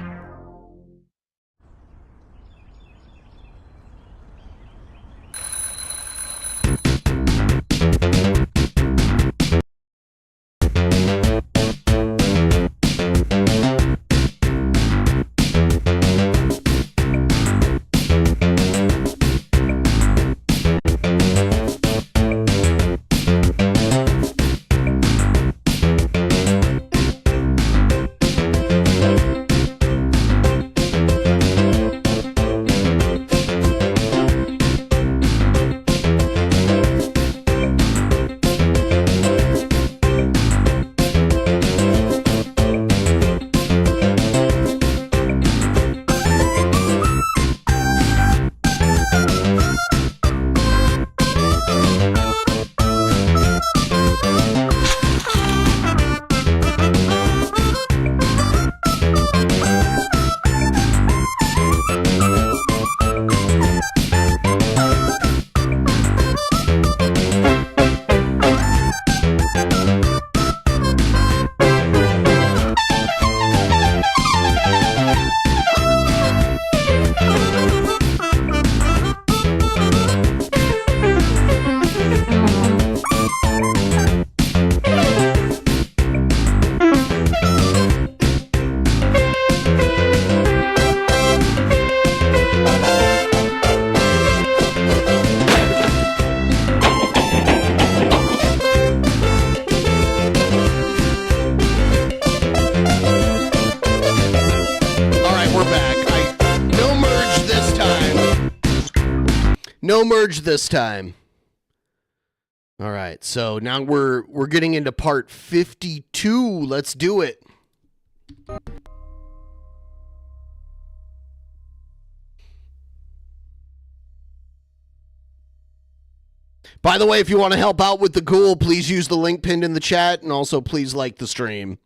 No merge this time. All right, so now we're getting into part 52. Let's do it. By the way, if you want to help out with the ghoul, please use the link pinned in the chat, and also please like the stream.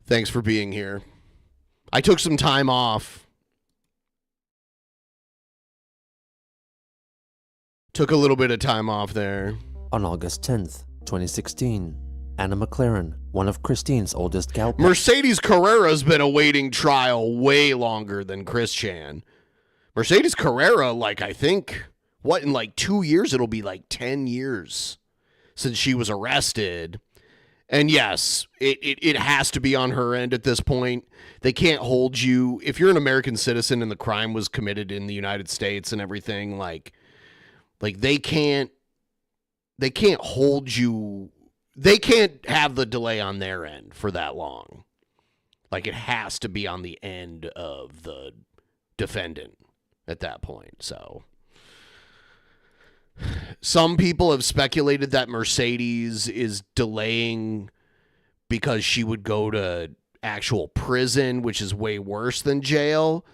Thanks for being here. I took some time off. Took a little bit of time off there. On August 10th, 2016, Anna McLaren, one of Christine's oldest gal... Mercedes Carrera's been awaiting trial way longer than Chris Chan. Mercedes Carrera, like, I think, in like 2 years, it'll be like 10 years since she was arrested. And yes, it has to be on her end at this point. They can't hold you. If you're an American citizen and the crime was committed in the United States and everything, like they can't hold you. They can't have the delay on their end for that long. Like, it has to be on the end of the defendant at that point. So some people have speculated that Mercedes is delaying because she would go to actual prison, which is way worse than jail.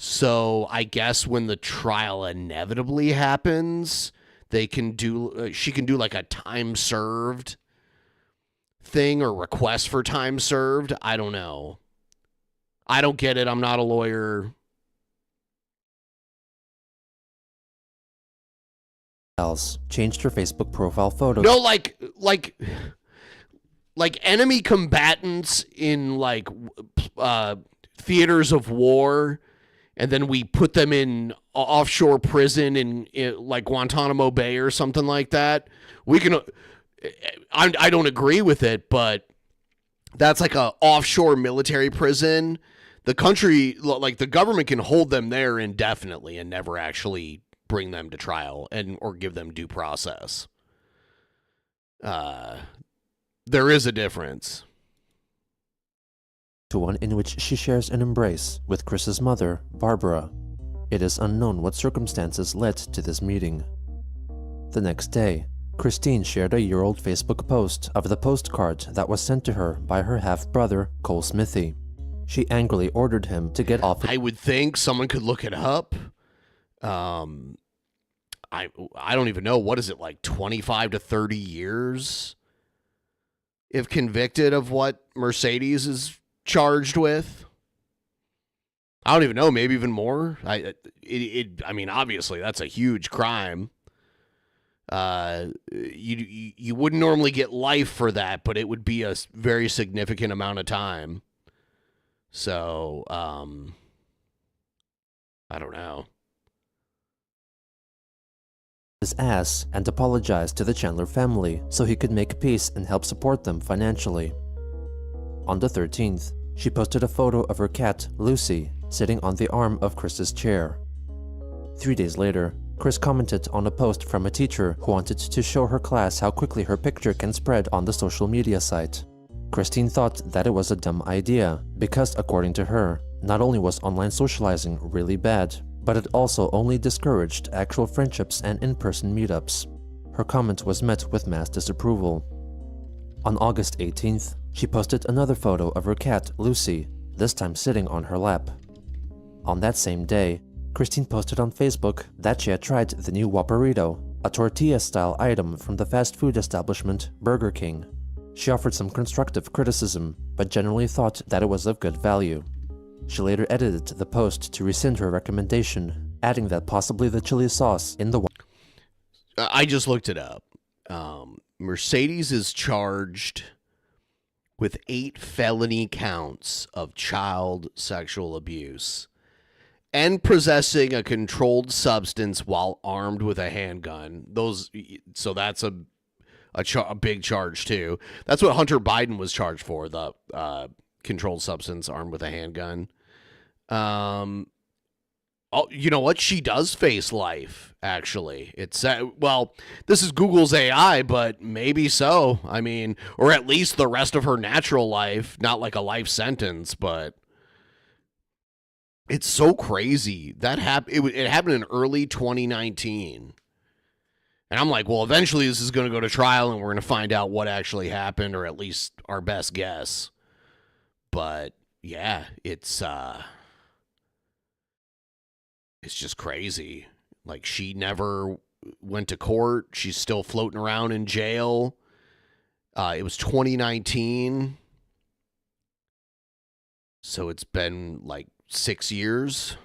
So I guess when the trial inevitably happens, she can do like a time served thing or request for time served. I don't know. I don't get it. I'm not a lawyer. Changed her Facebook profile photo. No, like enemy combatants in like theaters of war, and then we put them in offshore prison in like Guantanamo Bay or something like that. We can. I don't agree with it, but that's like a offshore military prison. The country, like the government, can hold them there indefinitely and never actually bring them to trial or give them due process. There is a difference. To one in which she shares an embrace with Chris's mother, Barbara. It is unknown what circumstances led to this meeting. The next day, Christine shared a year-old Facebook post of the postcard that was sent to her by her half-brother, Cole Smithy. She angrily ordered him to get off. I would think someone could look it up. I don't even know. What is it, like 25 to 30 years? If convicted of what Mercedes is charged with? I don't even know. Maybe even more. I mean, obviously, that's a huge crime. You wouldn't normally get life for that, but it would be a very significant amount of time. So, I don't know. His ass and apologized to the Chandler family so he could make peace and help support them financially. On the 13th, she posted a photo of her cat, Lucy, sitting on the arm of Chris's chair. 3 days later, Chris commented on a post from a teacher who wanted to show her class how quickly her picture can spread on the social media site. Christine thought that it was a dumb idea because, according to her, not only was online socializing really bad, but it also only discouraged actual friendships and in-person meetups. Her comment was met with mass disapproval. On August 18th, she posted another photo of her cat, Lucy, this time sitting on her lap. On that same day, Christine posted on Facebook that she had tried the new Whopperito, a tortilla-style item from the fast food establishment Burger King. She offered some constructive criticism, but generally thought that it was of good value. She later edited the post to rescind her recommendation, adding that possibly the chili sauce in the... I just looked it up. Mercedes is charged with 8 felony counts of child sexual abuse and possessing a controlled substance while armed with a handgun. So that's a big charge too. That's what Hunter Biden was charged for, the controlled substance armed with a handgun. Oh, you know what? She does face life, actually. It's, well, this is Google's AI, but maybe so. I mean, or at least the rest of her natural life, not like a life sentence, but It's so crazy. That it happened in early 2019. And I'm like, well, eventually this is going to go to trial and we're going to find out what actually happened, or at least our best guess. But yeah, it's just crazy. Like, she never went to court. She's still floating around in jail. It was 2019. So it's been like 6 years.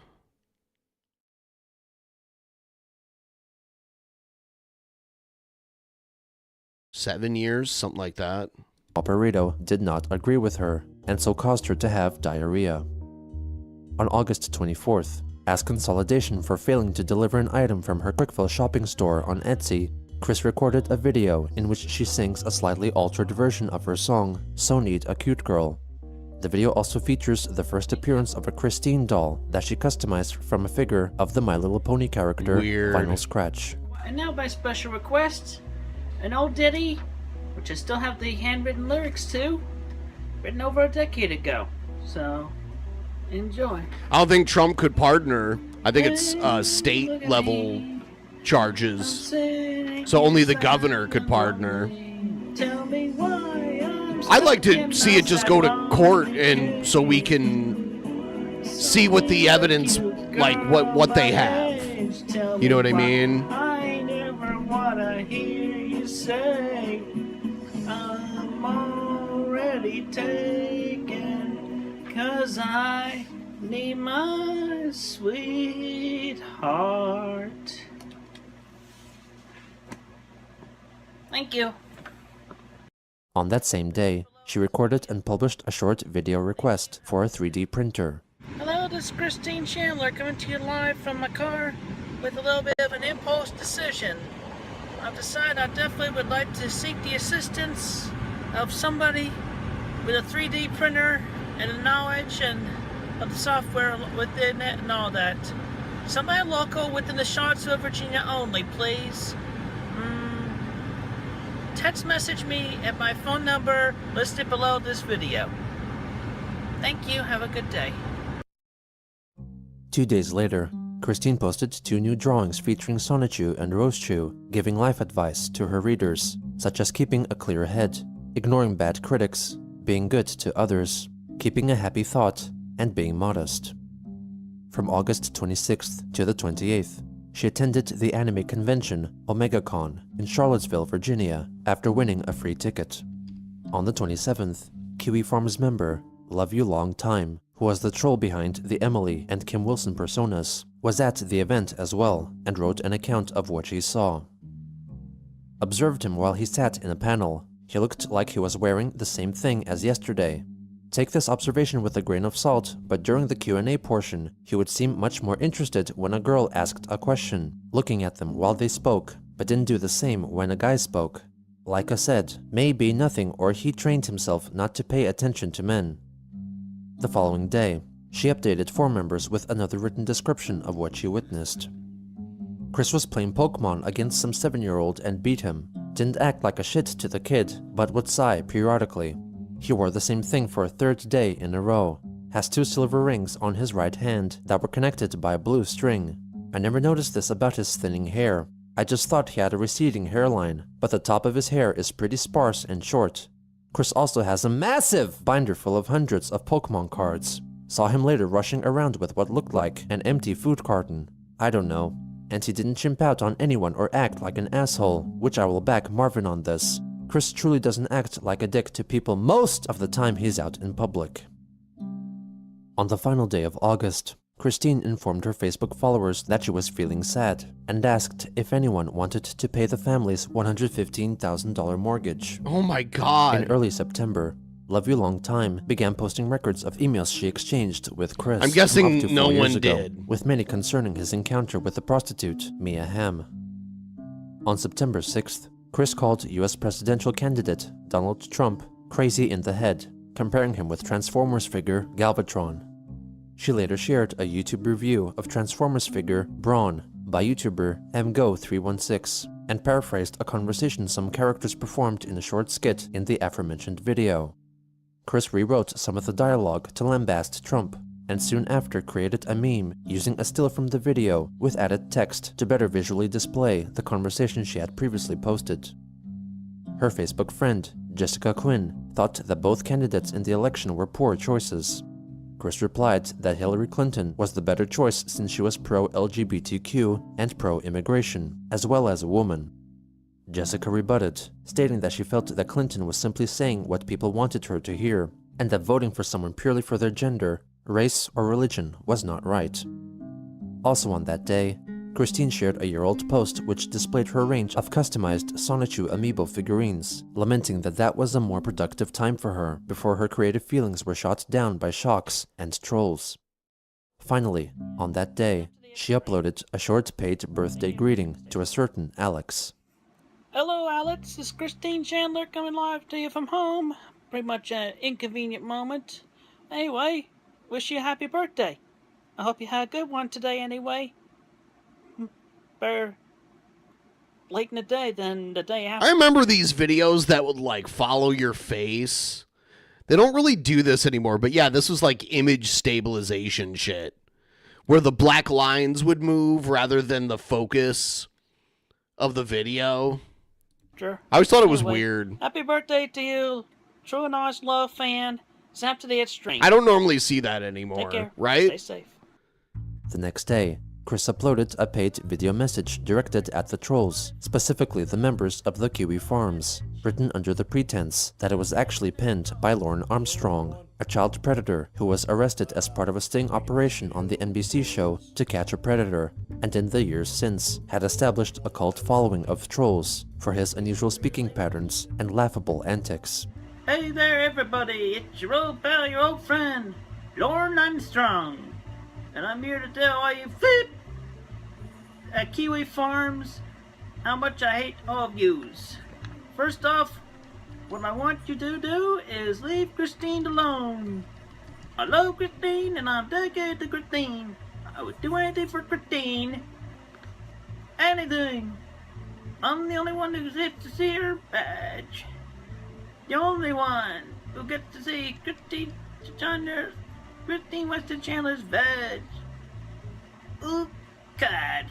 Seven years, something like that. Operato did not agree with her, and so caused her to have diarrhea. On August 24th, as consolidation for failing to deliver an item from her Quickfill shopping store on Etsy, Chris recorded a video in which she sings a slightly altered version of her song, So Need a Cute Girl. The video also features the first appearance of a Christine doll that she customized from a figure of the My Little Pony character, Weird. Vinyl Scratch. And now by special request, an old ditty, which I still have the handwritten lyrics to, written over a decade ago. So, enjoy. I don't think Trump could pardon her. I think it's state level charges. So only the governor could pardon her. Tell me why I'd like to see it just go to court, and so we can see what the evidence, like what they have. You know what I mean? I never wanna hear you say I'm already taken, 'cause I need my sweetheart. Thank you. On that same day, she recorded and published a short video request for a 3D printer. Hello, this is Christine Chandler coming to you live from my car with a little bit of an impulse decision. I've decided I definitely would like to seek the assistance of somebody with a 3D printer and a knowledge and of the software within it and all that. Somebody local within the Charlottesville, Virginia only, please. Text message me at my phone number listed below this video. Thank you, have a good day. 2 days later, Christine posted 2 new drawings featuring Sonichu and Rosechu, giving life advice to her readers, such as keeping a clear head, ignoring bad critics, being good to others, keeping a happy thought, and being modest. From August 26th to the 28th, she attended the anime convention OmegaCon in Charlottesville, Virginia, after winning a free ticket. On the 27th, Kiwi Farms member Love You Long Time, who was the troll behind the Emily and Kim Wilson personas, was at the event as well and wrote an account of what she saw. Observed him while he sat in a panel. He looked like he was wearing the same thing as yesterday. Take this observation with a grain of salt, but during the Q&A portion, he would seem much more interested when a girl asked a question, looking at them while they spoke, but didn't do the same when a guy spoke. Like I said, may be nothing, or he trained himself not to pay attention to men. The following day, she updated 4 members with another written description of what she witnessed. Chris was playing Pokemon against some 7-year-old and beat him. Didn't act like a shit to the kid, but would sigh periodically. He wore the same thing for a 3rd day in a row. Has 2 silver rings on his right hand that were connected by a blue string. I never noticed this about his thinning hair. I just thought he had a receding hairline, but the top of his hair is pretty sparse and short. Chris also has a massive binder full of hundreds of Pokemon cards. Saw him later rushing around with what looked like an empty food carton. I don't know. And he didn't chimp out on anyone or act like an asshole, which I will back Marvin on this. Chris truly doesn't act like a dick to people most of the time he's out in public. On the final day of August, Christine informed her Facebook followers that she was feeling sad and asked if anyone wanted to pay the family's $115,000 mortgage. Oh my God. In early September, Love You Long Time began posting records of emails she exchanged with Chris. I'm guessing up to no 4 years one ago, did. with many concerning his encounter with the prostitute, Mia Hamm. On September 6th, Chris called US presidential candidate Donald Trump crazy in the head, comparing him with Transformers figure Galvatron. She later shared a YouTube review of Transformers figure Brawn by YouTuber MGO316 and paraphrased a conversation some characters performed in a short skit in the aforementioned video. Chris rewrote some of the dialogue to lambast Trump, and soon after created a meme using a still from the video with added text to better visually display the conversation she had previously posted. Her Facebook friend, Jessica Quinn, thought that both candidates in the election were poor choices. Chris replied that Hillary Clinton was the better choice since she was pro-LGBTQ and pro-immigration, as well as a woman. Jessica rebutted, stating that she felt that Clinton was simply saying what people wanted her to hear, and that voting for someone purely for their gender, race, or religion was not right. Also on that day, Christine shared a year-old post which displayed her range of customized Sonichu amiibo figurines, lamenting that that was a more productive time for her before her creative feelings were shot down by shocks and trolls. Finally, on that day, she uploaded a short paid birthday greeting to a certain Alex. Hello, Alex. This is Christine Chandler coming live to you from home. Pretty much an inconvenient moment. Anyway, wish you a happy birthday. I hope you had a good one today anyway. Better late in the day than the day after. I remember these videos that would like follow your face. They don't really do this anymore, but yeah, this was like image stabilization shit, where the black lines would move rather than the focus of the video. Sure. I always thought it was weird. Happy birthday to you, true and honest love fan. Snap to the extreme. I don't normally see that anymore, Take care. right? Stay safe. The next day, Chris uploaded a paid video message directed at the trolls, specifically the members of the Kiwi Farms, written under the pretense that it was actually penned by Lauren Armstrong, a child predator who was arrested as part of a sting operation on the NBC show To Catch a Predator, and in the years since had established a cult following of trolls for his unusual speaking patterns and laughable antics. Hey there, everybody. It's your old pal, your old friend, Lauren Armstrong. And I'm here to tell all you flip at Kiwi Farms how much I hate all of yous. First off, what I want you to do is leave Christine alone. I love Christine and I'm dedicated to Christine. I would do anything for Christine. Anything. I'm the only one who gets to see her badge. The only one who gets to see Christine Weston Chandler's badge. Oh, God.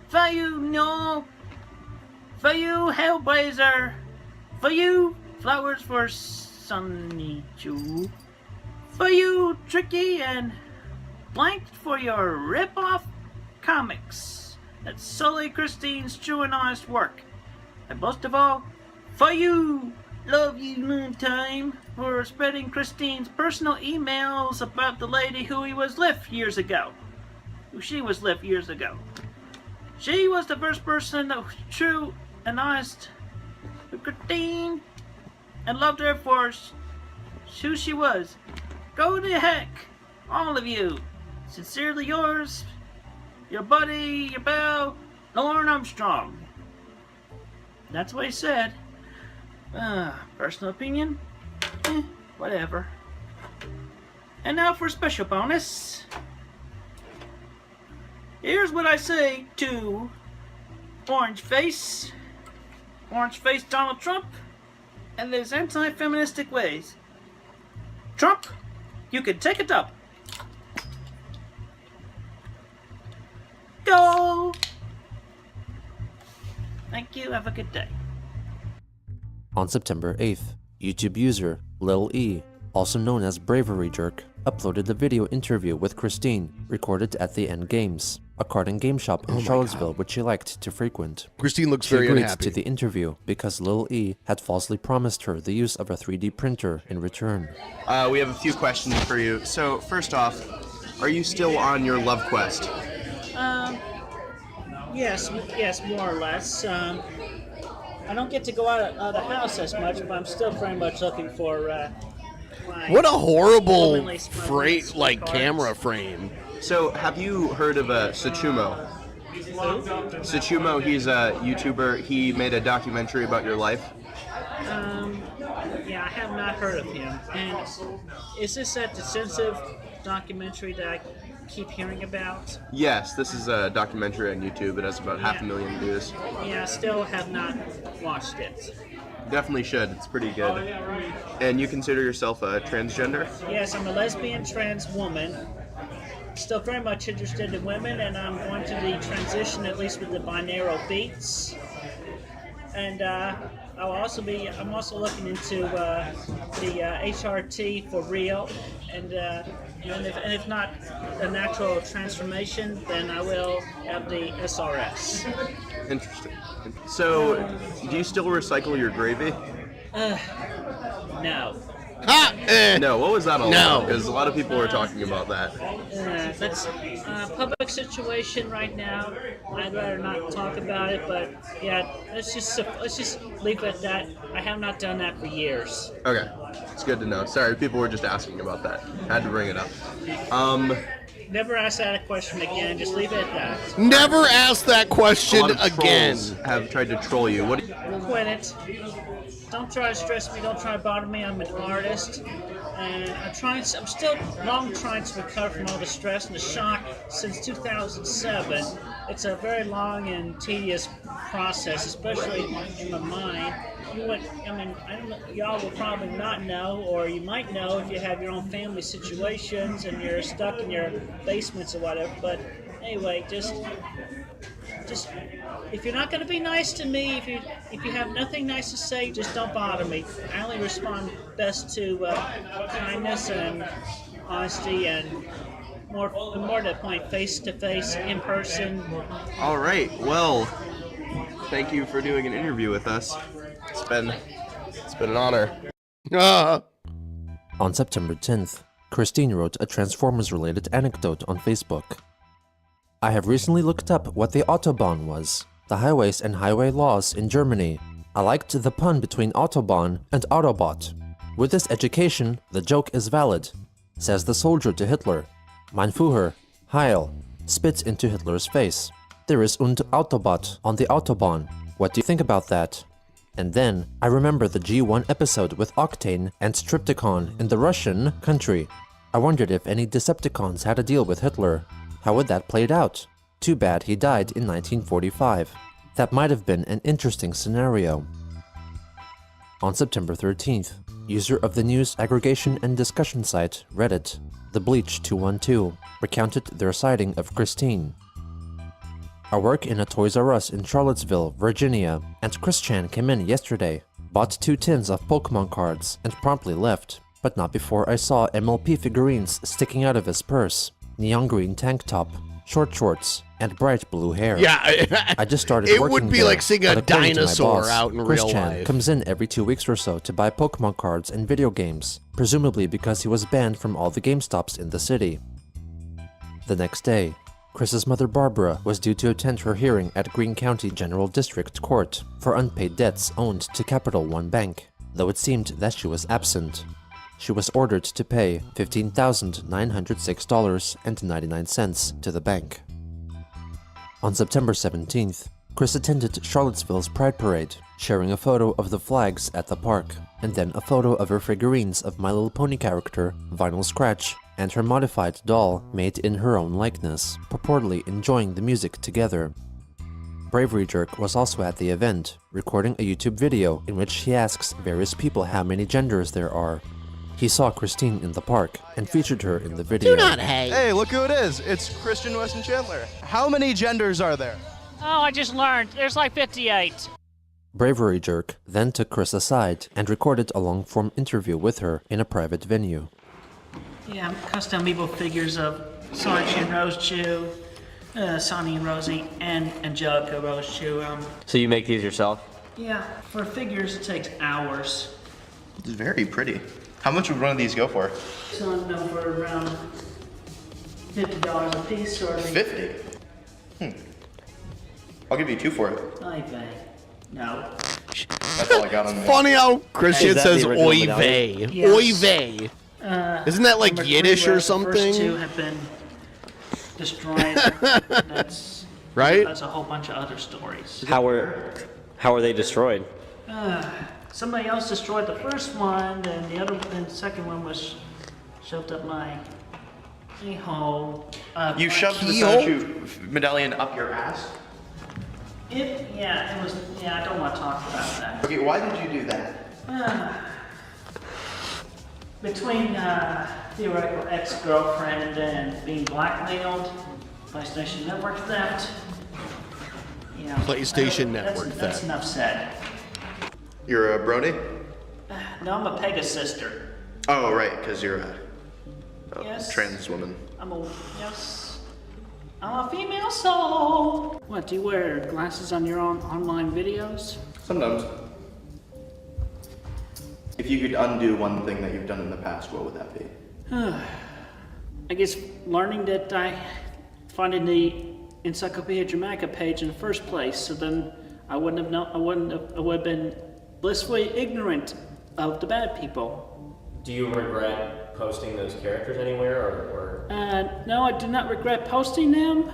For you, no. For you, Hellblazer. For you, Flowers for Sunny Chew. For you, Tricky and Blank for your rip-off comics that sully Christine's true and honest work. And most of all, for you, Love You Long Time, for spreading Christine's personal emails about the lady who he was with years ago. Who she was with years ago. She was the first person that was true and honest with Christine and loved her for who she was. Go to heck, all of you. Sincerely yours, your buddy, your pal, Lauren Armstrong. That's what he said. Personal opinion? Whatever. And now for a special bonus. Here's what I say to Orange Face Donald Trump, and his anti-feministic ways. Trump, you can take it up. Go! Thank you, have a good day. On September 8th, YouTube user Lil E, also known as Bravery Jerk, uploaded a video interview with Christine, recorded at the End Games, a card and game shop in Charlottesville which she liked to frequent. Christine looks She very agreed unhappy to the interview because Lil E had falsely promised her the use of a 3D printer in return. We have a few questions for you. So, first off, are you still on your love quest? Yes, more or less. I don't get to go out of the house as much, but I'm still very much looking for What a horrible womanly camera frame. So, have you heard of Sachumo? Sachumo, he's a YouTuber. He made a documentary about your life. Yeah, I have not heard of him. And is this that sensitive documentary that keep hearing about. Yes, this is a documentary on YouTube. It has about 500,000 views. Yeah, I still have not watched it. Definitely should. It's pretty good. And you consider yourself a transgender? Yes, I'm a lesbian trans woman. Still very much interested in women, and I'm going to the transition, at least with the binaural beats. And I'm also looking into the HRT for real, and if not a natural transformation, then I will have the SRS. Interesting. So, do you still recycle your gravy? No. No, what was that all No. about? Because a lot of people were talking about that. That's public situation right now. I'd rather not talk about it, but yeah, let's just leave it at that. I have not done that for years. Okay, it's good to know. Sorry, people were just asking about that. Had to bring it up. Never ask that question again. Just leave it at that. Never ask that A question lot of again. trolls have tried to troll you. What? Quit it. Don't try to stress me. Don't try to bother me. I'm an artist, and I'm still trying to recover from all the stress and the shock since 2007. It's a very long and tedious process, especially in my mind. I don't know, y'all will probably not know, or you might know if you have your own family situations and you're stuck in your basements or whatever. But anyway, just if you're not going to be nice to me, if you have nothing nice to say, just don't bother me. I only respond best to kindness and honesty and more to the point, face to face, in person. All right. Well, thank you for doing an interview with us. It's been an honor. On September 10th, Christine wrote a Transformers-related anecdote on Facebook. I have recently looked up what the Autobahn was, the highways and highway laws in Germany. I liked the pun between Autobahn and Autobot. With this education, the joke is valid, says the soldier to Hitler. Mein Führer, Heil, spits into Hitler's face. There is und Autobot on the Autobahn. What do you think about that? And then, I remember the G1 episode with Octane and Stripticon in the Russian country. I wondered if any Decepticons had a deal with Hitler. How would that played out? Too bad he died in 1945. That might have been an interesting scenario. On September 13th, user of the news aggregation and discussion site Reddit, The Bleach 212, recounted their sighting of Christine. I work in a Toys R Us in Charlottesville, Virginia, and Chris Chan came in yesterday, bought 2 tins of Pokemon cards, and promptly left, but not before I saw MLP figurines sticking out of his purse, neon green tank top, short shorts, and bright blue hair. Yeah, I just started it working would be there, like seeing a but according to my dinosaur boss, out in Chris real Chan life. comes in every 2 weeks or so to buy Pokemon cards and video games, presumably because he was banned from all the GameStops in the city. The next day, Chris's mother Barbara was due to attend her hearing at Greene County General District Court for unpaid debts owed to Capital One Bank, though it seemed that she was absent. She was ordered to pay $15,906.99 to the bank. On September 17th, Chris attended Charlottesville's Pride Parade, sharing a photo of the flags at the park, and then a photo of her figurines of My Little Pony character, Vinyl Scratch, and her modified doll made in her own likeness, purportedly enjoying the music together. Bravery Jerk was also at the event, recording a YouTube video in which he asks various people how many genders there are. He saw Christine in the park and featured her in the video. Do not hate. Hey, look who it is. It's Christian Weston Chandler. How many genders are there? Oh, I just learned. There's like 58. Bravery Jerk then took Chris aside and recorded a long-form interview with her in a private venue. Yeah, custom amiibo figures of Sonic and Rose Chew, Sonny and Rosie, and Angelica Rose Chew. So you make these yourself? Yeah, for figures it takes hours. It's very pretty. How much would one of these go for? Selling them for around $50 a piece, or 50. I'll give you 2 for it. I pay. No. That's all I got on me. Funny how Christian Is that says the original oy medallion? vey. Yes. Oy vey. Isn't that like Number 3, Yiddish where or The first 2 something? have been destroyed. Right? That's a whole bunch of other stories. How were they destroyed? Somebody else destroyed the first one, and the second one was shoved up my Keyhole. You shoved the Keyhole? statue medallion up your ass? Yeah, it was. Yeah, I don't want to talk about that. Okay, why did you do that? Between theoretical ex-girlfriend and being blackmailed, PlayStation Network theft. You know, PlayStation Network that's theft. enough said. You're a Brody? No, I'm a Pegasus sister. Oh, right, because you're a Yes. trans woman. I'm a female soul. What, do you wear glasses on your own online videos? Sometimes. If you could undo one thing that you've done in the past, what would that be? I guess learning that I finding the Encyclopedia Dramatica page in the first place, so then I would have been blissfully ignorant of the bad people. Do you regret posting those characters anywhere, or? No, I do not regret posting them.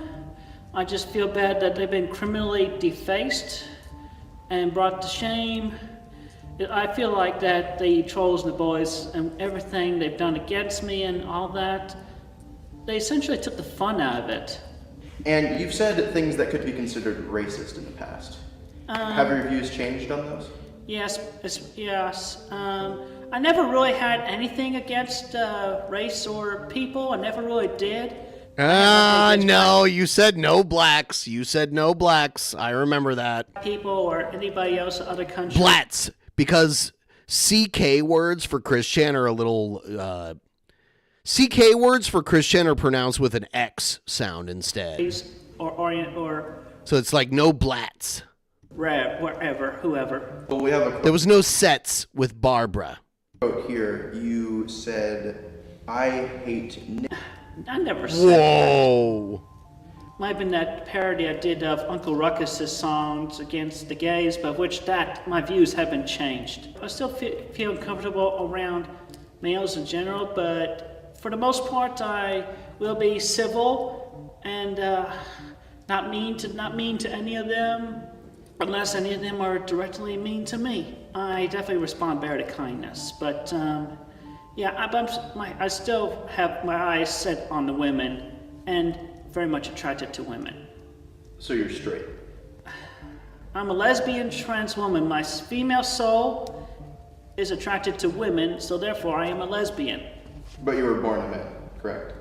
I just feel bad that they've been criminally defaced and brought to shame. I feel like that the trolls and the boys and everything they've done against me and all that, they essentially took the fun out of it. And you've said things that could be considered racist in the past. Have your views changed on those? Yes. I never really had anything against race or people. I never really did. No, you said no blacks. You said no blacks. I remember that. People or anybody else in other countries. Blats, because CK words for Christian are a little. CK words for Christian are pronounced with an X sound instead. Or Orient or. So it's like no blats. Wherever, whoever. Well, we have a There was no sets with Barbara. quote here. You said, "I hate." I never said that. Whoa. Might have been that parody I did of Uncle Ruckus's songs against the gays, but my views haven't changed. I still feel comfortable around males in general, but for the most part, I will be civil and not mean to any of them, unless any of them are directly mean to me. I definitely respond better to kindness, but I still have my eyes set on the women and very much attracted to women. So you're straight. I'm a lesbian trans woman. My female soul is attracted to women, so therefore I am a lesbian. But you were born a man, correct?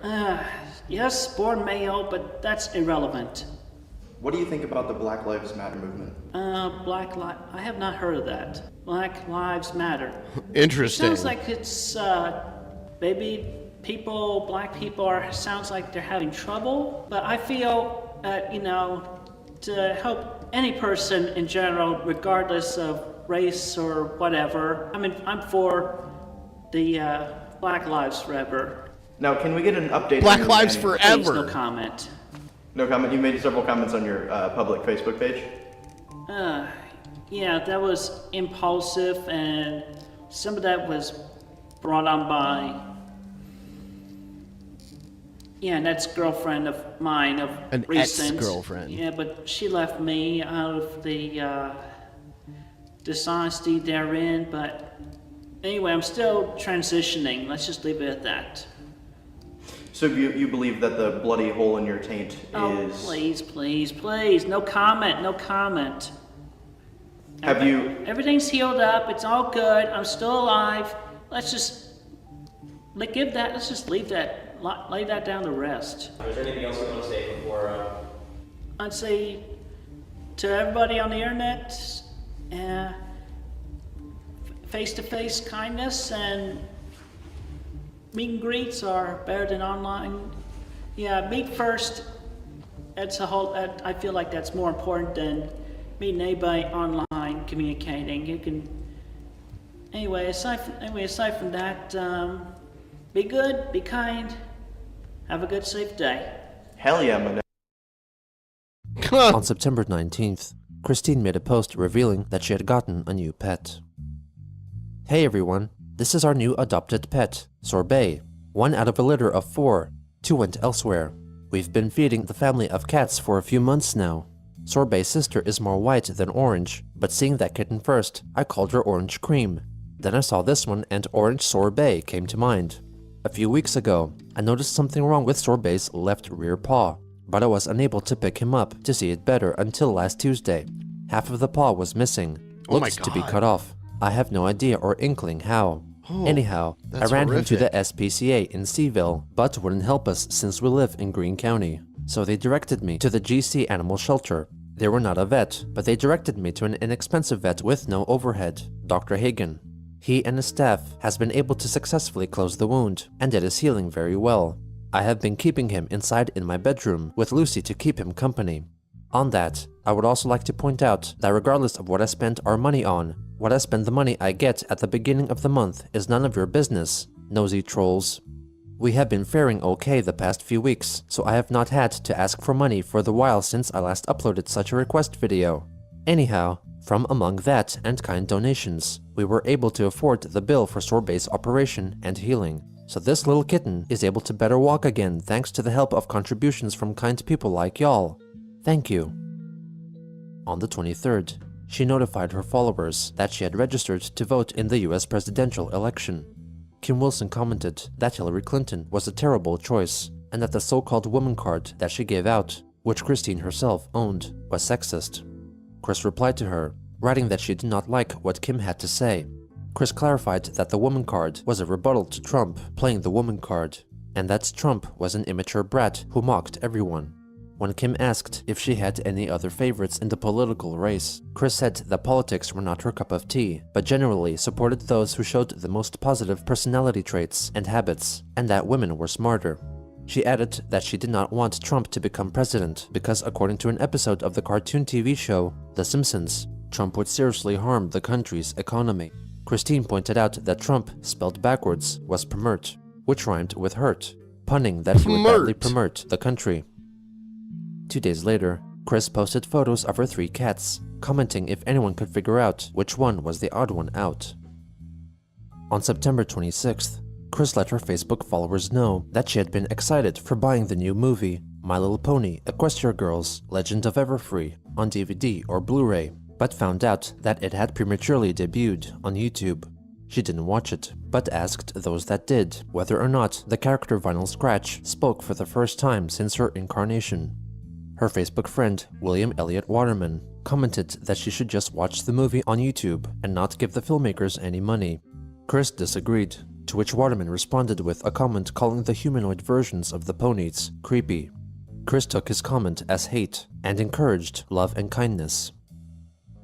Yes, born male, but that's irrelevant. What do you think about the Black Lives Matter movement? I have not heard of that. Black Lives Matter. Interesting. Sounds like it's, maybe black people sounds like they're having trouble, but I feel that, to help any person in general, regardless of race or whatever, I'm for the, Black Lives Forever. Now, can we get an update? Black on your Lives banning? Forever. Please, no comment. No comment. You made several comments on your public Facebook page. Yeah, that was impulsive, and some of that was brought on by an ex-girlfriend of mine of An recent. ex-girlfriend. Yeah, but she left me out of the dishonesty therein. But anyway, I'm still transitioning. Let's just leave it at that. So you believe that the bloody hole in your taint is... Please, no comment. Have you... Everything's healed up, it's all good, I'm still alive. Let's just lay that down to rest. Is there anything else you want to say before? I'd say to everybody on the internet, face-to-face kindness and meet and greets are better than online. Yeah, meet first. I feel like that's more important than meeting anybody online, communicating. You can. Anyway, aside from that, be good, be kind, have a good, safe day. Hell yeah, man. On September 19th, Christine made a post revealing that she had gotten a new pet. Hey everyone, this is our new adopted pet, Sorbet. 1 out of a litter of 4. 2 went elsewhere. We've been feeding the family of cats for a few months now. Sorbet's sister is more white than orange, but seeing that kitten first, I called her Orange Cream. Then I saw this one and Orange Sorbet came to mind. A few weeks ago, I noticed something wrong with Sorbet's left rear paw, but I was unable to pick him up to see it better until last Tuesday. Half of the paw was missing, Oh my looked to be God. cut off. I have no idea or inkling how. Oh, Anyhow, I that's ran him to the horrific. SPCA in Seaville, but wouldn't help us since we live in Greene County. So they directed me to the GC Animal Shelter. They were not a vet, but they directed me to an inexpensive vet with no overhead, Dr. Hagen. He and his staff has been able to successfully close the wound, and it is healing very well. I have been keeping him inside in my bedroom with Lucy to keep him company. On that, I would also like to point out that regardless of what I spend our money on, what I spend the money I get at the beginning of the month is none of your business, nosy trolls. We have been faring okay the past few weeks, so I have not had to ask for money for the while since I last uploaded such a request video. Anyhow, from among that and kind donations, we were able to afford the bill for Sorbet's operation and healing. So this little kitten is able to better walk again thanks to the help of contributions from kind people like y'all. Thank you. On the 23rd, she notified her followers that she had registered to vote in the US presidential election. Kim Wilson commented that Hillary Clinton was a terrible choice and that the so-called woman card that she gave out, which Christine herself owned, was sexist. Chris replied to her, writing that she did not like what Kim had to say. Chris clarified that the woman card was a rebuttal to Trump playing the woman card, and that Trump was an immature brat who mocked everyone. When Kim asked if she had any other favorites in the political race, Chris said that politics were not her cup of tea, but generally supported those who showed the most positive personality traits and habits, and that women were smarter. She added that she did not want Trump to become president because, according to an episode of the cartoon TV show The Simpsons, Trump would seriously harm the country's economy. Christine pointed out that Trump, spelled backwards, was permert, which rhymed with hurt, punning that he would badly permert the country. 2 days later, Chris posted photos of her 3 cats, commenting if anyone could figure out which one was the odd one out. On September 26th, Chris let her Facebook followers know that she had been excited for buying the new movie, My Little Pony: Equestria Girls: Legend of Everfree, on DVD or Blu-ray, but found out that it had prematurely debuted on YouTube. She didn't watch it, but asked those that did whether or not the character Vinyl Scratch spoke for the first time since her incarnation. Her Facebook friend, William Elliott Waterman, commented that she should just watch the movie on YouTube and not give the filmmakers any money. Chris disagreed, to which Waterman responded with a comment calling the humanoid versions of the ponies creepy. Chris took his comment as hate and encouraged love and kindness.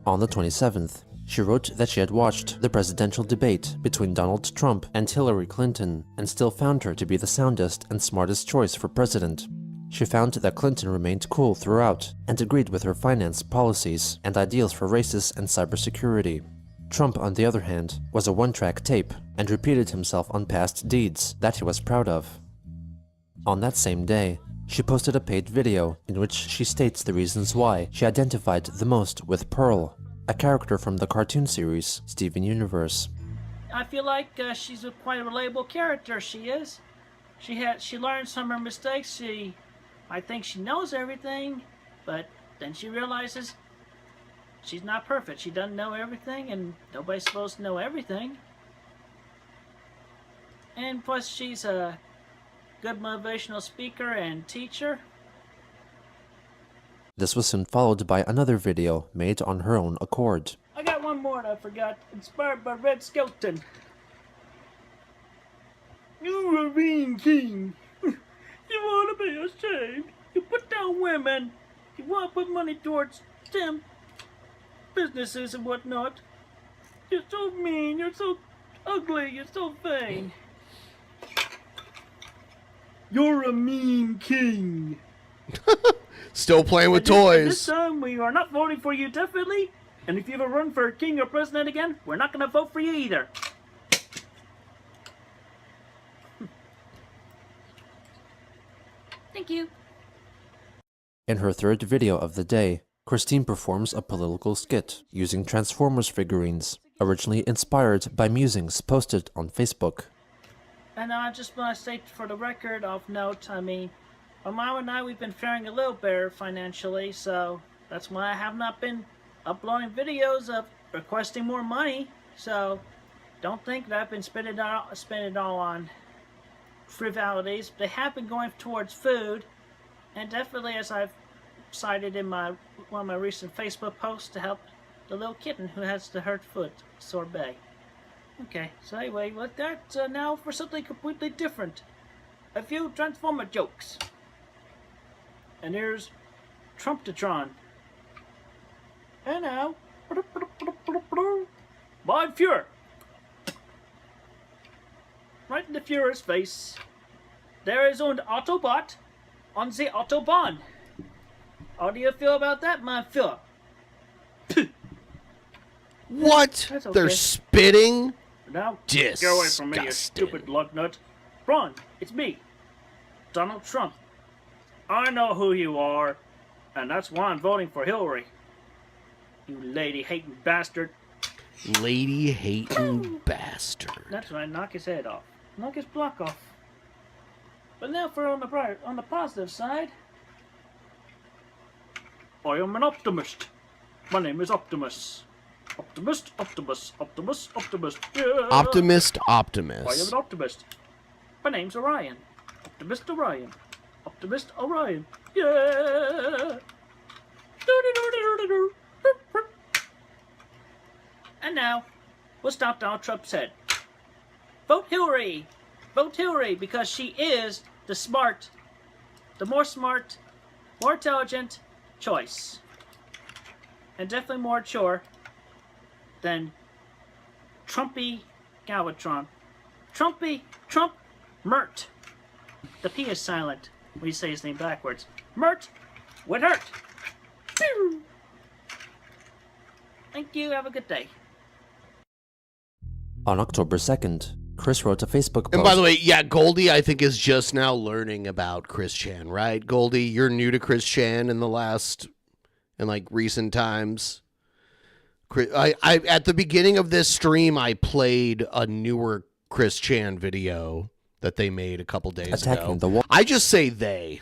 On the 27th, she wrote that she had watched the presidential debate between Donald Trump and Hillary Clinton and still found her to be the soundest and smartest choice for president. She found that Clinton remained cool throughout and agreed with her finance policies and ideals for races and cybersecurity. Trump, on the other hand, was a one-track tape and repeated himself on past deeds that he was proud of. On that same day, she posted a paid video in which she states the reasons why she identified the most with Pearl, a character from the cartoon series Steven Universe. I feel like she's quite a relatable character. She is. She learns from her mistakes. I think she knows everything, but then she realizes she's not perfect. She doesn't know everything, and nobody's supposed to know everything. And plus, she's a good motivational speaker and teacher. This was soon followed by another video made on her own accord. I got one more that I forgot. Inspired by Red Skelton. You're a mean king. You want to be ashamed. You put down women. You want to put money towards them businesses and whatnot. You're so mean. You're so ugly. You're so vain. You're a mean king. Still playing with This toys. time we are not voting for you, definitely. And if you ever run for king or president again, we're not going to vote for you either. Thank you. In her third video of the day, Christine performs a political skit using Transformers figurines, originally inspired by musings posted on Facebook. And I just want to state for the record of note, I mean, my mom and I, we've been faring a little better financially, so that's why I have not been uploading videos of requesting more money. So don't think that I've been spending it all on frivolities. They have been going towards food, and definitely, as I've cited in one of my recent Facebook posts, to help the little kitten who has the hurt foot sorbet. Okay, so anyway, with that, now for something completely different. A few Transformer jokes. And here's Trumptatron. And now, my Fuhrer. Right in the Fuhrer's face. There is an Autobot on the Autobahn. How do you feel about that, my Fuhrer? What? That's okay. They're spitting? Now, Disgusting. get away from me, you stupid lug nut. Ron, it's me, Donald Trump. I know who you are, and that's why I'm voting for Hillary. You lady-hating bastard. Lady-hating bastard. That's right, knock his head off. Knock his block off. But now for on the positive side. I am an optimist. My name is Optimus. Optimist, Optimus, Optimus, Optimus. Yeah. Optimist, I am Optimus. an optimist. My name's Orion. Optimist Orion. Optimist Orion. Yeah. And now, we'll stop Donald Trump's head. Vote Hillary! Vote Hillary because she is the more smart, more intelligent choice. And definitely more mature than Trumpy Galvatron. Trump, Mert. The P is silent when you say his name backwards. Mert would hurt. Pew! Thank you, have a good day. On October 2nd, Chris wrote a Facebook post. And by the way, yeah, Goldie, I think, is just now learning about Chris Chan, right? Goldie, you're new to Chris Chan in recent times. I at the beginning of this stream, I played a newer Chris Chan video that they made a couple days ago. I just say they.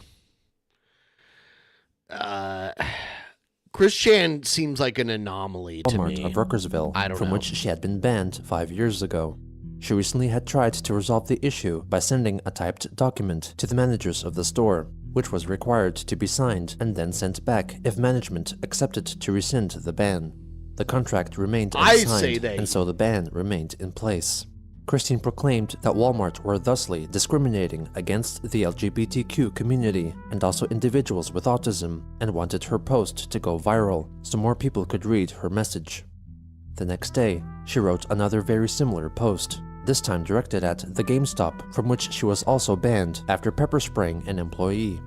Chris Chan seems like an anomaly to Walmart me. of Ruckersville, from know. which she had been banned 5 years ago. She recently had tried to resolve the issue by sending a typed document to the managers of the store, which was required to be signed and then sent back if management accepted to rescind the ban. The contract remained unsigned, and so the ban remained in place. Christine proclaimed that Walmart were thusly discriminating against the LGBTQ community and also individuals with autism, and wanted her post to go viral so more people could read her message. The next day, she wrote another very similar post, this time directed at the GameStop, from which she was also banned after pepper spraying an employee.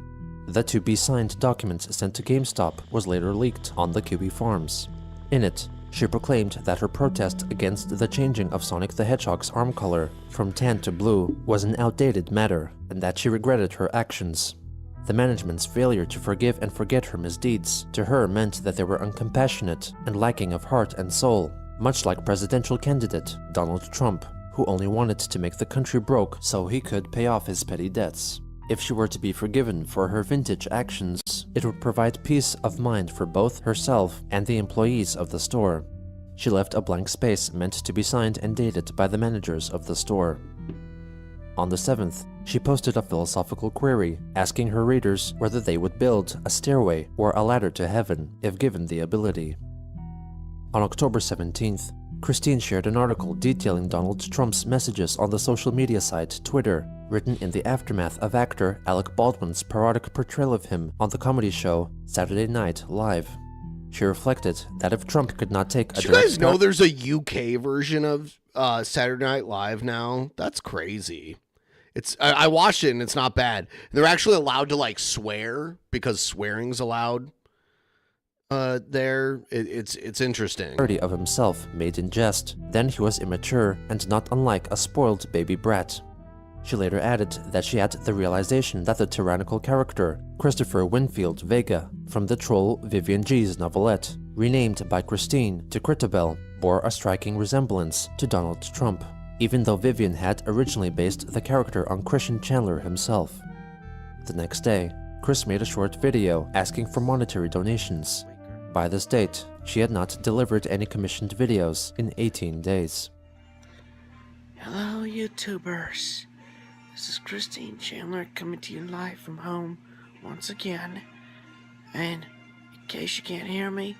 The to-be-signed document sent to GameStop was later leaked on the QB forums. In it, she proclaimed that her protest against the changing of Sonic the Hedgehog's arm color from tan to blue was an outdated matter, and that she regretted her actions. The management's failure to forgive and forget her misdeeds to her meant that they were uncompassionate and lacking of heart and soul, much like presidential candidate Donald Trump, who only wanted to make the country broke so he could pay off his petty debts. If she were to be forgiven for her vintage actions, it would provide peace of mind for both herself and the employees of the store. She left a blank space meant to be signed and dated by the managers of the store. On the 7th, she posted a philosophical query asking her readers whether they would build a stairway or a ladder to heaven if given the ability. On October 17th, Christine shared an article detailing Donald Trump's messages on the social media site Twitter, written in the aftermath of actor Alec Baldwin's parodic portrayal of him on the comedy show Saturday Night Live. She reflected that if Trump could not take a Did you guys know there's a UK version of Saturday Night Live now? That's crazy. I watched it and it's not bad. They're actually allowed to swear because swearing's allowed. It's interesting. Of himself made in jest, then he was immature and not unlike a spoiled baby brat. She later added that she had the realization that the tyrannical character, Christopher Winfield Vega, from the troll Vivian G's novelette, renamed by Christine to Christabel, bore a striking resemblance to Donald Trump, even though Vivian had originally based the character on Christian Chandler himself. The next day, Chris made a short video asking for monetary donations. By this date, she had not delivered any commissioned videos in 18 days. Hello, YouTubers. This is Christine Chandler coming to you live from home once again. And in case you can't hear me,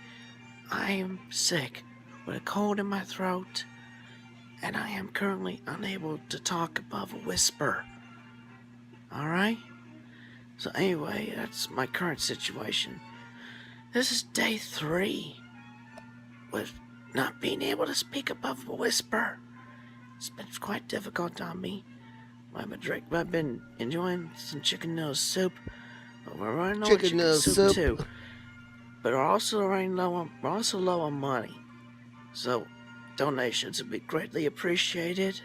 I am sick with a cold in my throat, and I am currently unable to talk above a whisper. Alright? So anyway, that's my current situation. This is day 3 with not being able to speak above a whisper. It's been quite difficult on me. I've been enjoying some chicken nose soup. But we're running low on chicken soup too. But we're also low on money. So donations would be greatly appreciated.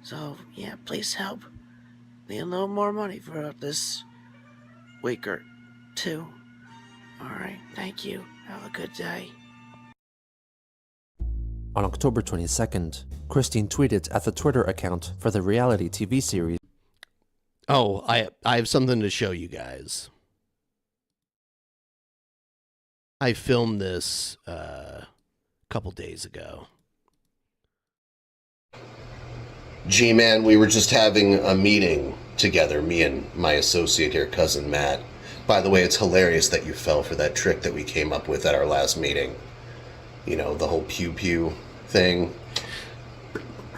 So yeah, please help me a little more money for this week or 2. Alright, thank you. Have a good day. On October 22nd, Christine tweeted at the Twitter account for the reality TV series. Oh, I have something to show you guys. I filmed this a couple days ago. G-Man, we were just having a meeting together, me and my associate here, Cousin Matt. By the way, it's hilarious that you fell for that trick that we came up with at our last meeting. You know, the whole pew-pew thing.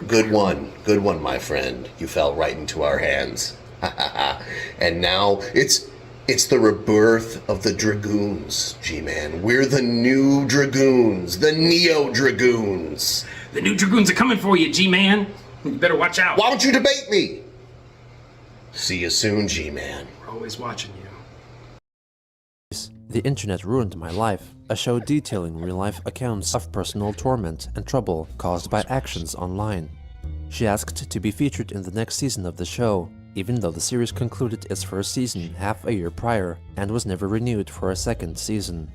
Good one, my friend. You fell right into our hands. And now it's the rebirth of the Dragoons, G-Man. We're the new Dragoons, the Neo Dragoons. The new Dragoons are coming for you, G-Man. You better watch out. Why don't you debate me? See you soon, G-Man. We're always watching you. The Internet Ruined My Life, a show detailing real-life accounts of personal torment and trouble caused by actions online. She asked to be featured in the next season of the show, even though the series concluded its first season half a year prior and was never renewed for a second season.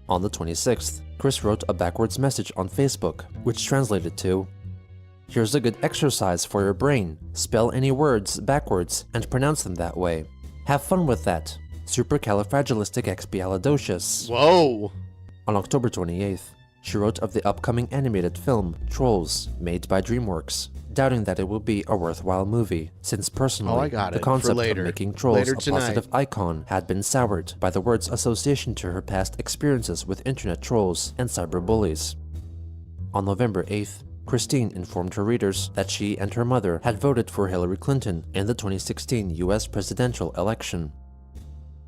On the 26th, Chris wrote a backwards message on Facebook, which translated to, "Here's a good exercise for your brain. Spell any words backwards and pronounce them that way. Have fun with that. Supercalifragilisticexpialidocious." Whoa! On October 28th, she wrote of the upcoming animated film, Trolls, made by DreamWorks, doubting that it will be a worthwhile movie, since personally, the concept of making Trolls a positive icon had been soured by the word's association to her past experiences with internet trolls and cyberbullies. On November 8th, Christine informed her readers that she and her mother had voted for Hillary Clinton in the 2016 US presidential election.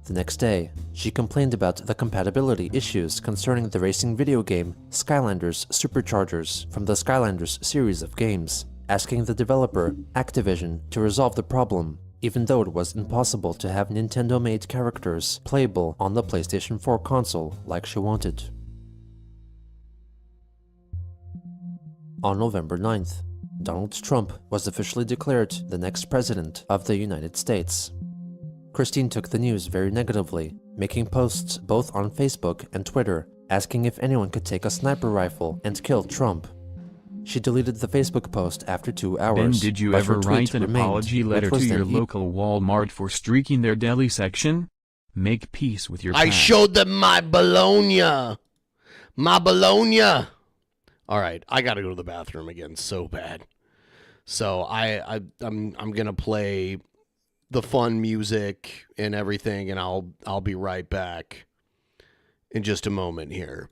The next day, she complained about the compatibility issues concerning the racing video game Skylanders Superchargers from the Skylanders series of games, asking the developer, Activision, to resolve the problem, even though it was impossible to have Nintendo-made characters playable on the PlayStation 4 console like she wanted. On November 9th, Donald Trump was officially declared the next president of the United States. Christine took the news very negatively, making posts both on Facebook and Twitter, asking if anyone could take a sniper rifle and kill Trump. She deleted the Facebook post after 2 hours. Ben, did you ever write an apology letter to your local Walmart for streaking their deli section? Make peace with your past. I showed them my bologna. My bologna. All right, I got to go to the bathroom again so bad. So I'm going to play the fun music and everything, and I'll be right back in just a moment here.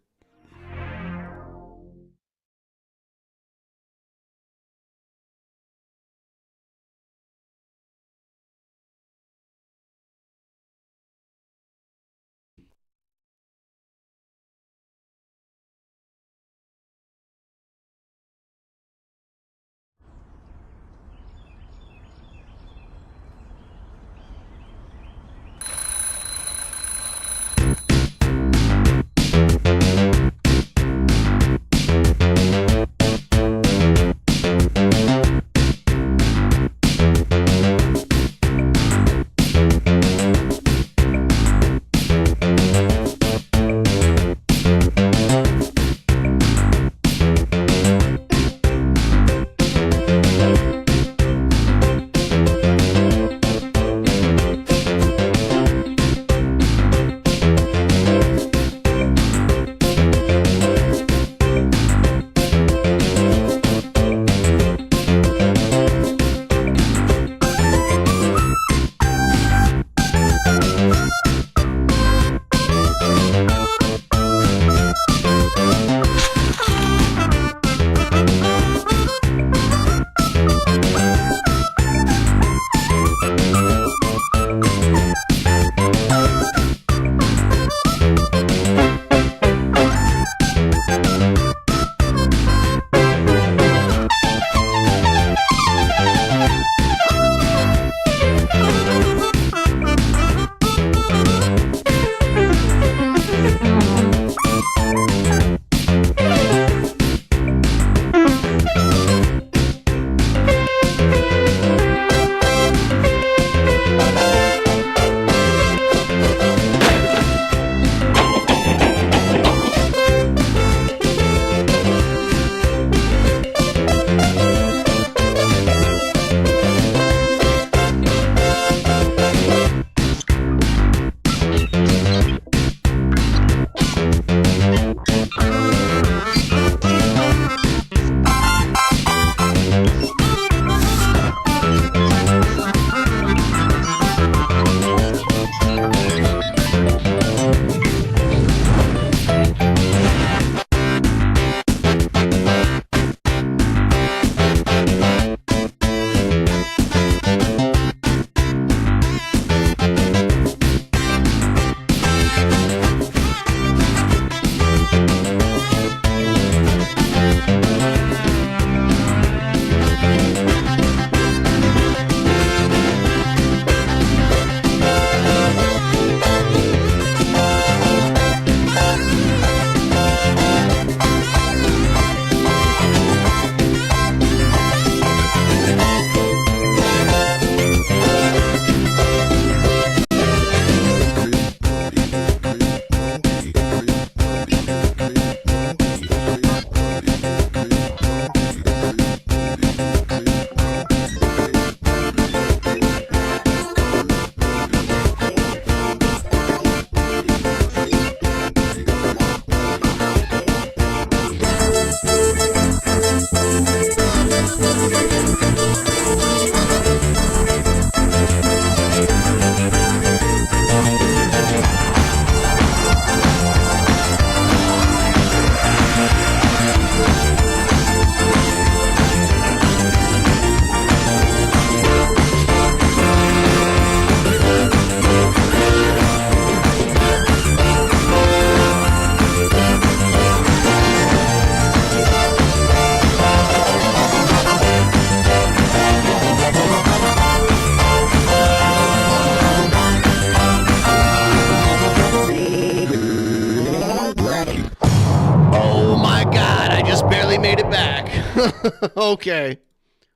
Okay.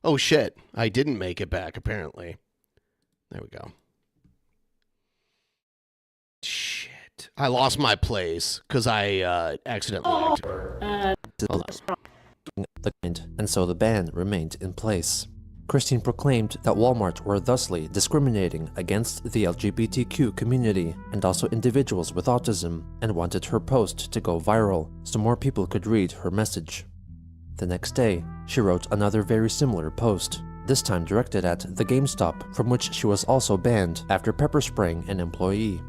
Oh, shit. I didn't make it back, apparently. There we go. Shit. I lost my place because I accidentally activated. And so the ban remained in place. Christine proclaimed that Walmart were thusly discriminating against the LGBTQ community and also individuals with autism, and wanted her post to go viral so more people could read her message. The next day, she wrote another very similar post, this time directed at the GameStop, from which she was also banned after pepper spraying an employee.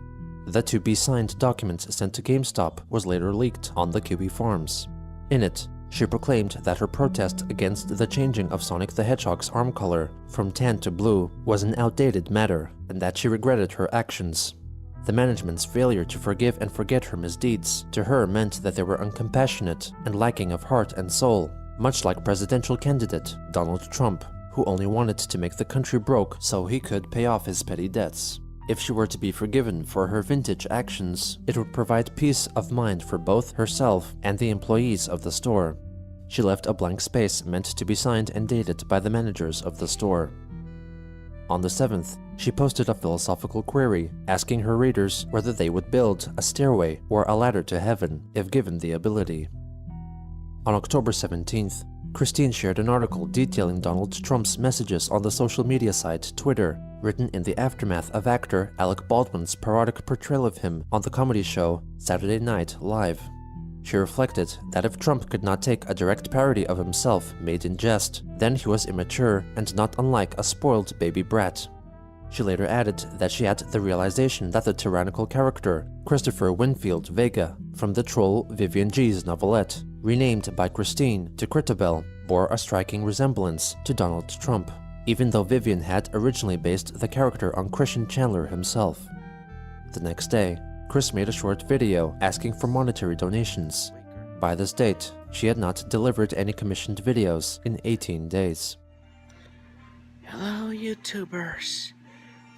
The to-be-signed document sent to GameStop was later leaked on the Kiwi Farms. In it, she proclaimed that her protest against the changing of Sonic the Hedgehog's arm color from tan to blue was an outdated matter, and that she regretted her actions. The management's failure to forgive and forget her misdeeds to her meant that they were uncompassionate and lacking of heart and soul, much like presidential candidate Donald Trump, who only wanted to make the country broke so he could pay off his petty debts. If she were to be forgiven for her vintage actions, it would provide peace of mind for both herself and the employees of the store. She left a blank space meant to be signed and dated by the managers of the store. On the 7th, she posted a philosophical query asking her readers whether they would build a stairway or a ladder to heaven if given the ability. On October 17th, Christine shared an article detailing Donald Trump's messages on the social media site Twitter, written in the aftermath of actor Alec Baldwin's parodic portrayal of him on the comedy show Saturday Night Live. She reflected that if Trump could not take a direct parody of himself made in jest, then he was immature and not unlike a spoiled baby brat. She later added that she had the realization that the tyrannical character, Christopher Winfield Vega, from the troll Vivian G's novelette, renamed by Christine to Christabel, bore a striking resemblance to Donald Trump, even though Vivian had originally based the character on Christian Chandler himself. The next day, Chris made a short video asking for monetary donations. By this date, she had not delivered any commissioned videos in 18 days. Hello, YouTubers.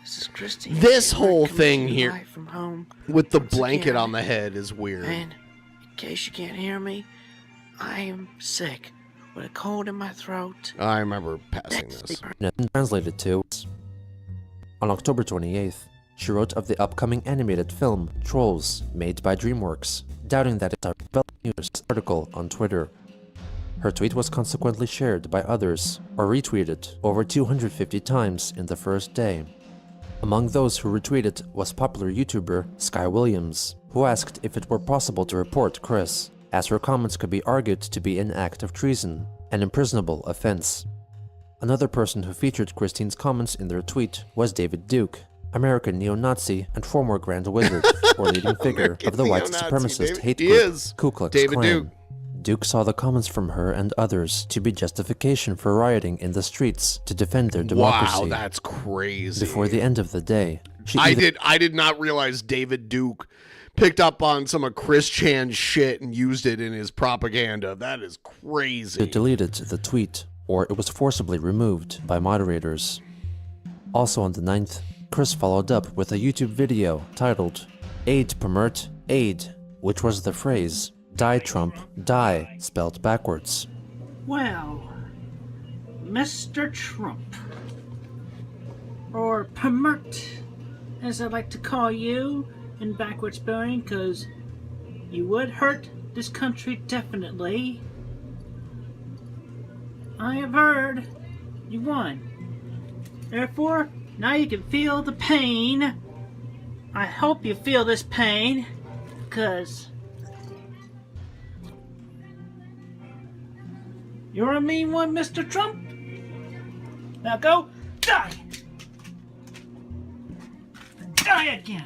This is Christine. This whole thing here live from home with the once blanket again. on the head is weird. And in case you can't hear me, I am sick with a cold in my throat. I remember passing this. Translated to. On October 28th, she wrote of the upcoming animated film Trolls, made by DreamWorks, doubting that it's a relevant news article on Twitter. Her tweet was consequently shared by others, or retweeted, over 250 times in the first day. Among those who retweeted was popular YouTuber Sky Williams, who asked if it were possible to report Chris, as her comments could be argued to be an act of treason, an imprisonable offense. Another person who featured Christine's comments in their tweet was David Duke, American neo-Nazi and former Grand Wizard, or leading figure of the white supremacist hate group Ku Klux Klan. Duke saw the comments from her and others to be justification for rioting in the streets to defend their democracy. Wow, that's crazy. Before the end of the day, I did not realize David Duke picked up on some of Chris Chan's shit and used it in his propaganda. That is crazy. It deleted the tweet, or it was forcibly removed by moderators. Also on the 9th, Chris followed up with a YouTube video titled Aid Permert, Aid, which was the phrase Die Trump, Die, spelled backwards. Well, Mr. Trump, or Permert, as I like to call you in backwards spelling, because you would hurt this country definitely. I have heard you won. Therefore, now you can feel the pain. I hope you feel this pain, because you're a mean one, Mr. Trump. Now go die. Die again.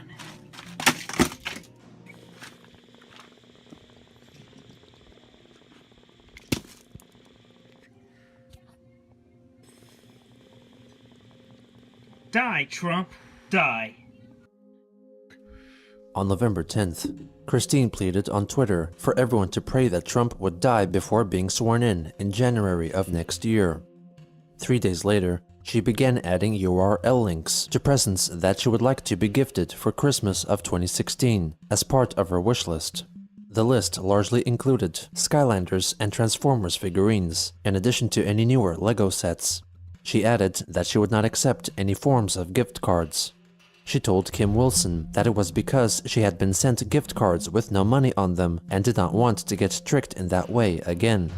Die, Trump. Die. On November 10th, Christine pleaded on Twitter for everyone to pray that Trump would die before being sworn in January of next year. 3 days later, she began adding URL links to presents that she would like to be gifted for Christmas of 2016 as part of her wish list. The list largely included Skylanders and Transformers figurines, in addition to any newer LEGO sets. She added that she would not accept any forms of gift cards. She told Kim Wilson that it was because she had been sent gift cards with no money on them and did not want to get tricked in that way again.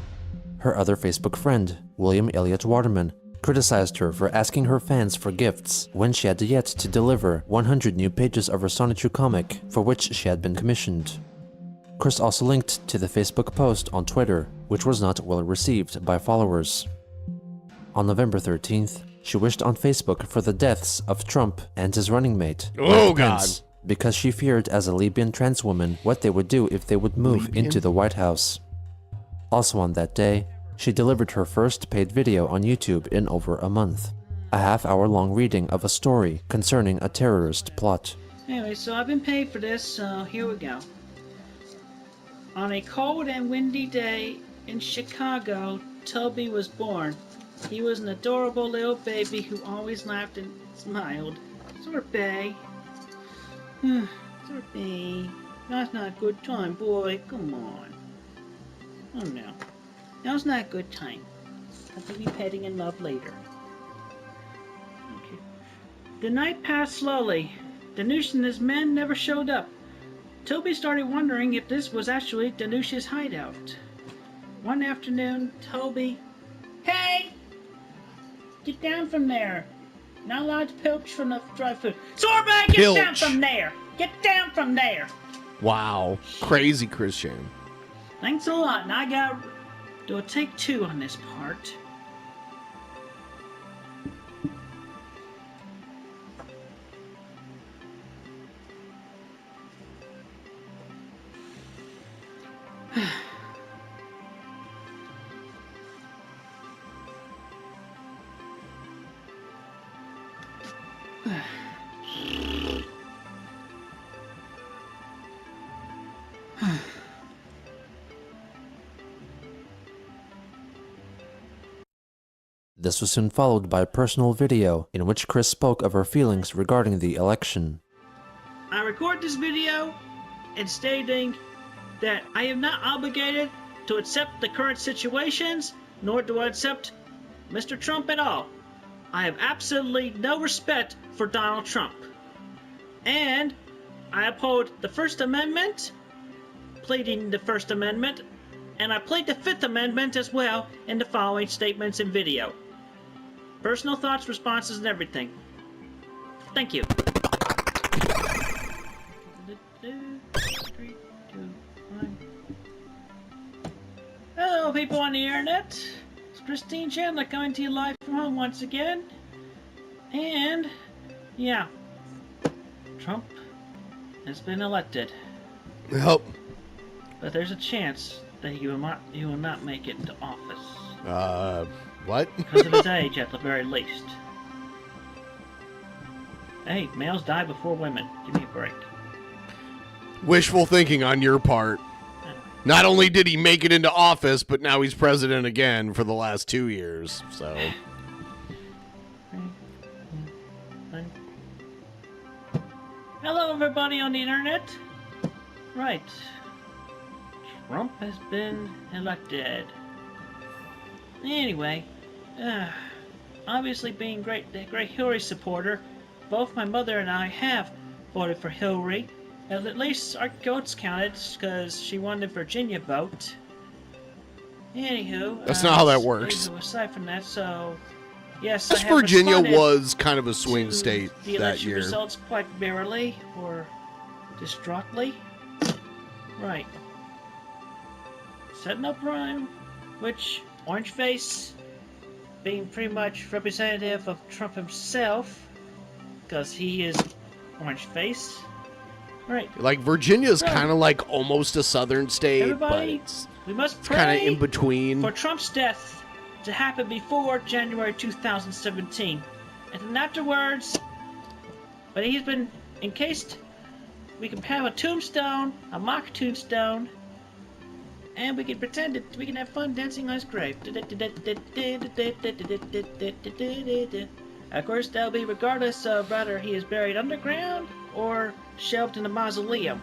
Her other Facebook friend, William Elliott Waterman, criticized her for asking her fans for gifts when she had yet to deliver 100 new pages of her Sonichu comic for which she had been commissioned. Chris also linked to the Facebook post on Twitter, which was not well received by followers. On November 13th, she wished on Facebook for the deaths of Trump and his running mate, Mike Pence, because she feared as a lesbian trans woman what they would do if they would move into the White House. Also on that day, she delivered her first paid video on YouTube in over a month, a half-hour-long reading of a story concerning a terrorist plot. Anyway, so I've been paid for this, so here we go. On a cold and windy day in Chicago, Toby was born. He was an adorable little baby who always laughed and smiled. Sorbet. Sorbet. That's not a good time, boy. Come on. Oh no. Now's not a good time. I'll be petting in love later. Okay. The night passed slowly. Danush and his men never showed up. Toby started wondering if this was actually Danush's hideout. One afternoon, Toby... Hey! Get down from there! Not allowed to pilch from the dry food. Sorbet, get down from there! Get down from there! Wow. Crazy Christian. Thanks a lot, and I gotta do a take 2 on this part. This was soon followed by a personal video in which Chris spoke of her feelings regarding the election. I record this video in stating that I am not obligated to accept the current situations, nor do I accept Mr. Trump at all. I have absolutely no respect for Donald Trump. And I uphold the First Amendment, pleading the First Amendment, and I plead the Fifth Amendment as well in the following statements and video. Personal thoughts, responses, and everything. Thank you. 3, 2, 1. Hello, people on the internet. It's Christine Chandler coming to you live from home once again. And, yeah, Trump has been elected. Yep. But there's a chance that he will not make it into office. What? Because of his age, at the very least. Hey, males die before women. Give me a break. Wishful thinking on your part. Not only did he make it into office, but now he's president again for the last 2 years, so... Hello, everybody on the internet. Right. Trump has been elected. Anyway, obviously being a great Hillary supporter, both my mother and I have voted for Hillary. At least our votes counted, because she won the Virginia vote. Anywho... That's not how that works. Aside from that, so... Yes, West Virginia was kind of a swing state the that election year. results quite merrily, or distraughtly. Right. Setting up rhyme, which Orange Face, being pretty much representative of Trump himself, because he is Orange Face. Right. Like, Virginia's kind of like almost a southern state, Everybody, but we must it's kind of pray in between. for Trump's death to happen before January 2017. And then afterwards, but he's been encased, we can have a tombstone, a mock tombstone, and we can pretend that we can have fun dancing on his grave. Of course, that'll be regardless of whether he is buried underground or shelved in a mausoleum.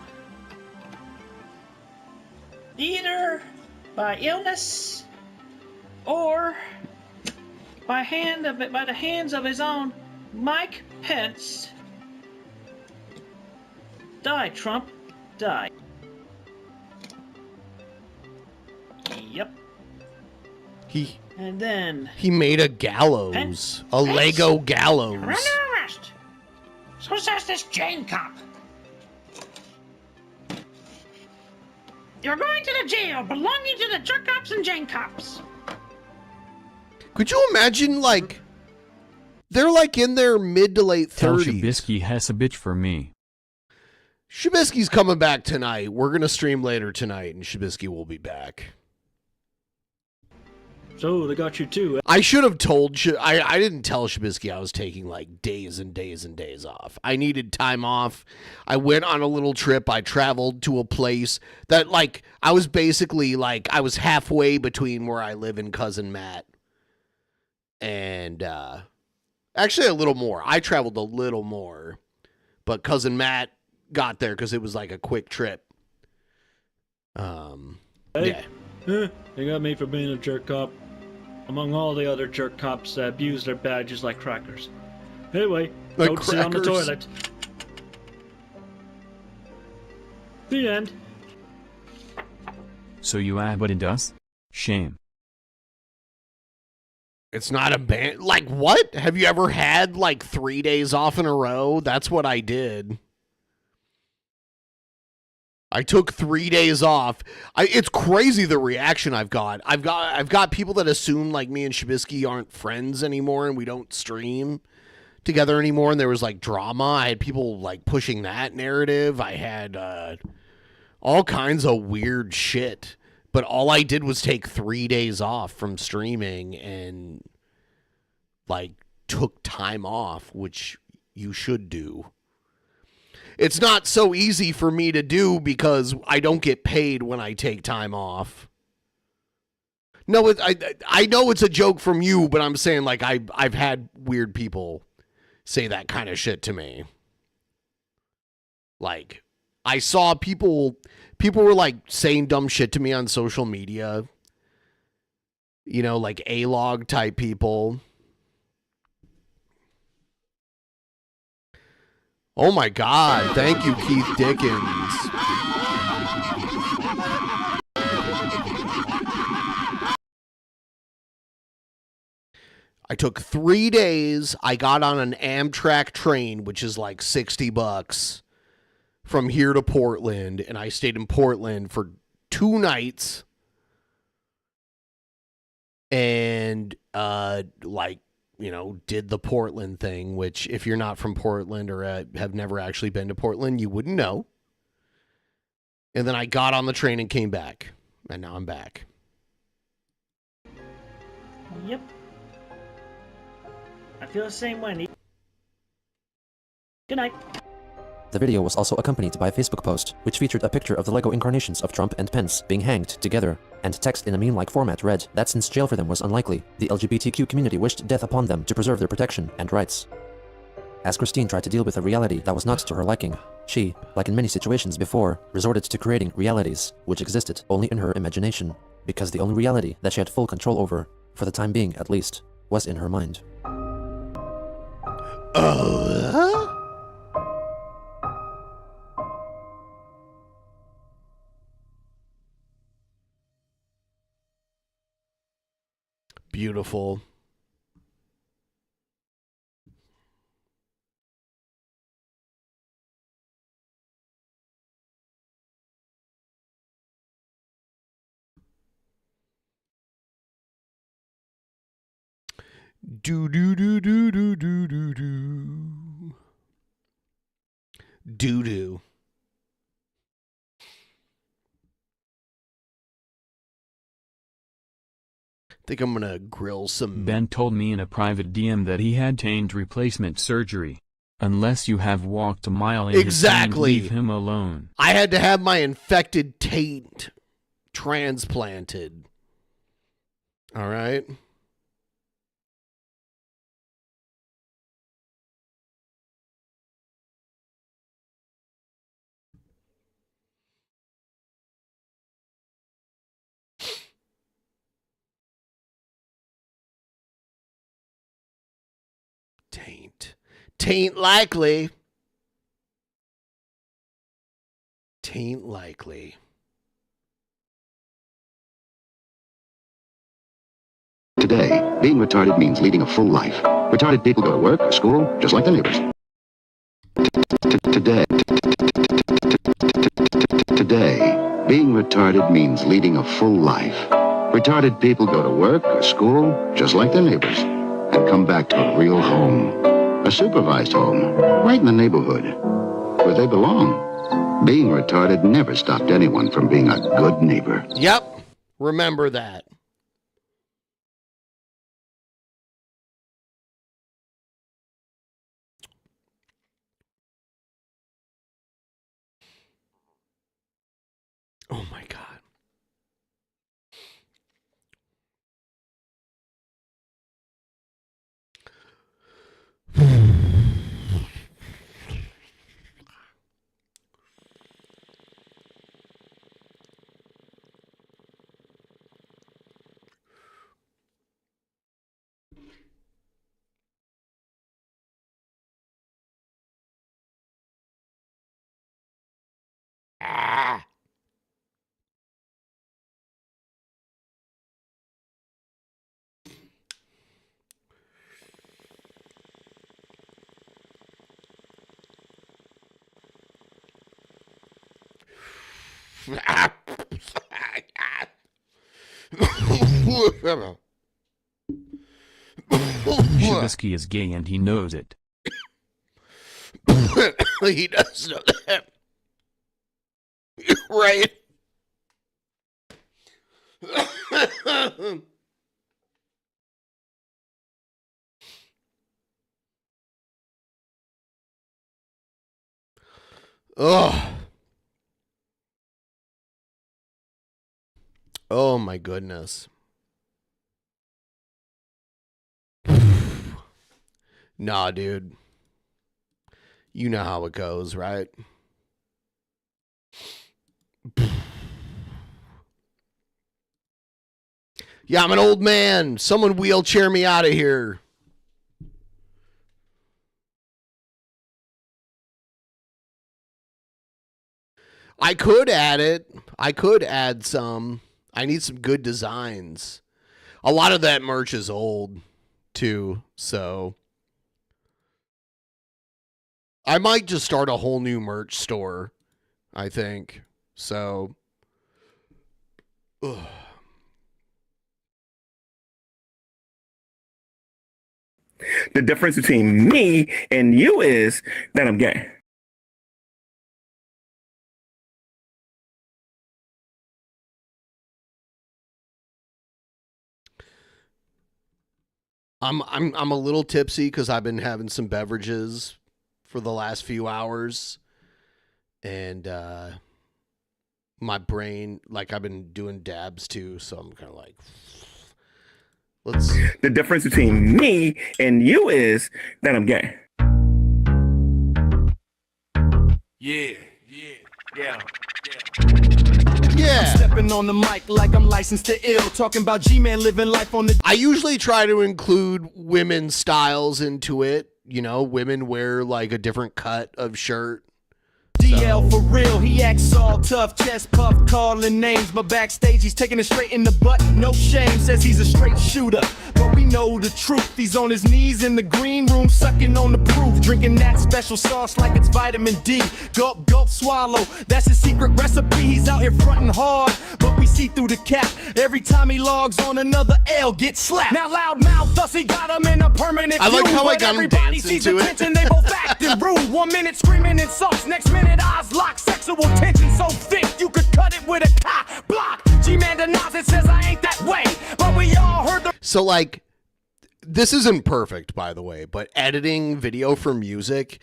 either by illness or by the hands of his own Mike Pence. Die, Trump, die. Yep. And then he made a gallows, Pence, Lego gallows. Under arrest. So says this Jane cop. You're going to the jail belonging to the jerk cops and Jane cops. Could you imagine, like, they're like in their mid to late 30s. Tell Shabisky has a bitch for me. Shabisky's coming back tonight. We're going to stream later tonight, and Shabisky will be back. So they got you too. I should have told I didn't tell Shabisky I was taking like days and days and days off. I needed time off. I went on a little trip. I traveled to a place that like I was basically like I was halfway between where I live and Cousin Matt. And actually a little more. I traveled a little more. But Cousin Matt got there because it was like a quick trip. Yeah. They got me for being a jerk cop. Among all the other jerk cops that abuse their badges like crackers. Anyway, like go sit on the crackers. toilet. The end. So you abutted us? Shame. It's not a band. Like, what? Have you ever had, like, 3 days off in a row? That's what I did. I took 3 days off. It's crazy the reaction I've got. I've got people that assume, like, me and Shabisky aren't friends anymore and we don't stream together anymore. And there was, like, drama. I had people, like, pushing that narrative. I had all kinds of weird shit. But all I did was take 3 days off from streaming and, like, took time off, which you should do. It's not so easy for me to do because I don't get paid when I take time off. No, I know it's a joke from you, but I'm saying, like, I've had weird people say that kind of shit to me. Like, I saw people were like saying dumb shit to me on social media. You know, like A-log type people. Oh my God. Thank you, Keith Dickens. I took 3 days. I got on an Amtrak train, which is like $60. From here to Portland, and I stayed in Portland for 2 nights and like, you know, did the Portland thing, which if you're not from Portland or have never actually been to Portland, you wouldn't know. And then I got on the train and came back, and now I'm back. Yep. I feel the same way. Good night. The video was also accompanied by a Facebook post, which featured a picture of the Lego incarnations of Trump and Pence being hanged together, and text in a meme-like format read that since jail for them was unlikely, the LGBTQ community wished death upon them to preserve their protection and rights. As Christine tried to deal with a reality that was not to her liking, she, like in many situations before, resorted to creating realities, which existed only in her imagination, because the only reality that she had full control over, for the time being at least, was in her mind. Beautiful. Do do do do do do do do. Doo doo. Think I'm gonna grill some. Ben told me in a private DM that he had taint replacement surgery. Unless you have walked a mile in Exactly. his taint, leave him alone. I had to have my infected taint transplanted. All right. Tain't likely. Tain't likely. Today, being retarded means leading a full life. Retarded people go to work or school just like their neighbors. Today, being retarded means leading a full life. Retarded people go to work or school just like their neighbors and come back to a real home. A supervised home, right in the neighborhood, where they belong. Being retarded never stopped anyone from being a good neighbor. Yep, remember that. Oh my God. Ah. Shabisky is gay and he knows it. He does know that. Right. Oh. Oh my goodness. Nah, dude. You know how it goes, right? Yeah, I'm an old man. Someone wheelchair me out of here. I could add it. I could add some. I need some good designs. A lot of that merch is old, too, so I might just start a whole new merch store, I think. So, ugh. The difference between me and you is that I'm gay. I'm a little tipsy because I've been having some beverages for the last few hours, and my brain, like, I've been doing dabs too, so I'm kind of like, let's. The difference between me and you is that I'm gay. Yeah. Yeah. I'm stepping on the mic like I'm licensed to ill, talking about G-Man living life on the. I usually try to include women's styles into it. You know, women wear like a different cut of shirt. DL for real, he acts all tough, chest puff, calling names, but backstage he's taking it straight in the butt, no shame, says he's a straight shooter, but we know the truth, he's on his knees in the green room, sucking on the proof, drinking that special sauce like it's vitamin D, gulp, gulp, swallow, that's his secret recipe, he's out here fronting hard, but we see through the cap, every time he logs on another L, gets slapped, now loud mouth, thus he got him in a permanent I like feud, how I but got him everybody dancing sees to the it. tension, they both acting rude, 1 minute screaming insults, next minute eyes lock, sexual tension so thick you could cut it with a cock block. G-Man denies it, says I ain't that way, but we all heard the. So like, this isn't perfect, by the way, but editing video for music,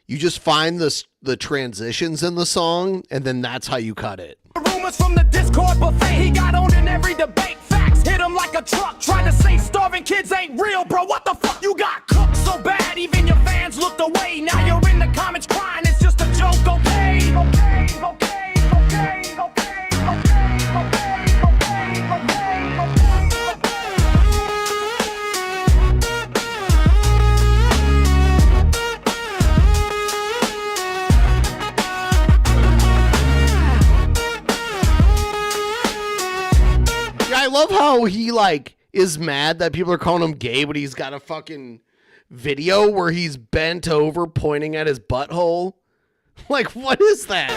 you just find the transitions in the song, and then that's how you cut it. Rumors from the Discord buffet, he got on in every debate. Facts hit him like a truck, tried to say starving kids ain't real, bro. What the fuck? You got cooked so bad, even your fans looked away. Now you're in the comments crying, it's just a joke, okay? Okay, okay, okay, okay, okay, okay. I love how he like is mad that people are calling him gay, but he's got a fucking video where he's bent over pointing at his butthole. Like, what is that?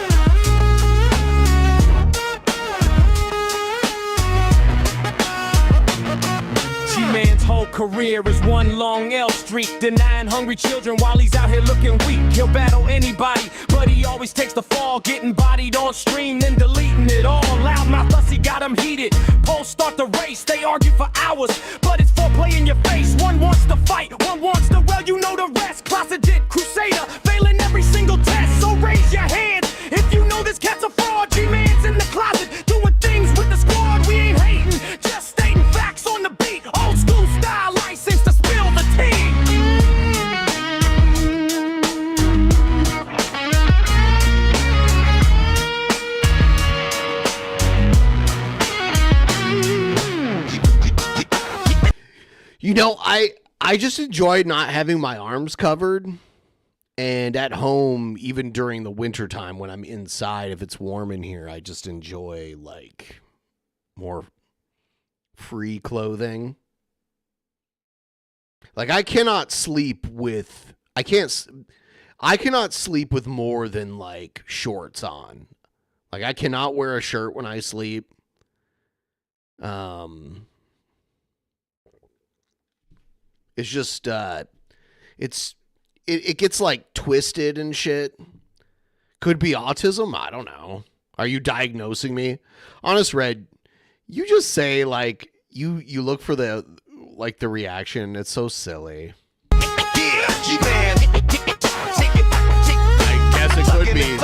G-Man's whole career is one long L streak, denying hungry children while he's out here looking weak. He'll battle anybody, but he always takes the fall, getting bodied on stream, then deleting it all. Loudmouth Hussy got him heated. Polls start the race, they argue for hours, but it's foreplay in your face. One wants to fight, one wants to, well, you know the rest. Closeted crusader, failing every single test. So raise your hand if you know this cat's a fraud. G-Man's in the closet, doing things with the squad. We ain't hating, just stating facts on the beat. Old school style, license to spill the tea. You know, I just enjoy not having my arms covered. And at home, even during the winter time when I'm inside, if it's warm in here, I just enjoy like more free clothing. Like I cannot sleep with more than like shorts on. Like I cannot wear a shirt when I sleep. It's just it gets like twisted and shit. Could be autism, I don't know. Are you diagnosing me? Honest Red, you just say like you look for the reaction. It's so silly. I guess it could be.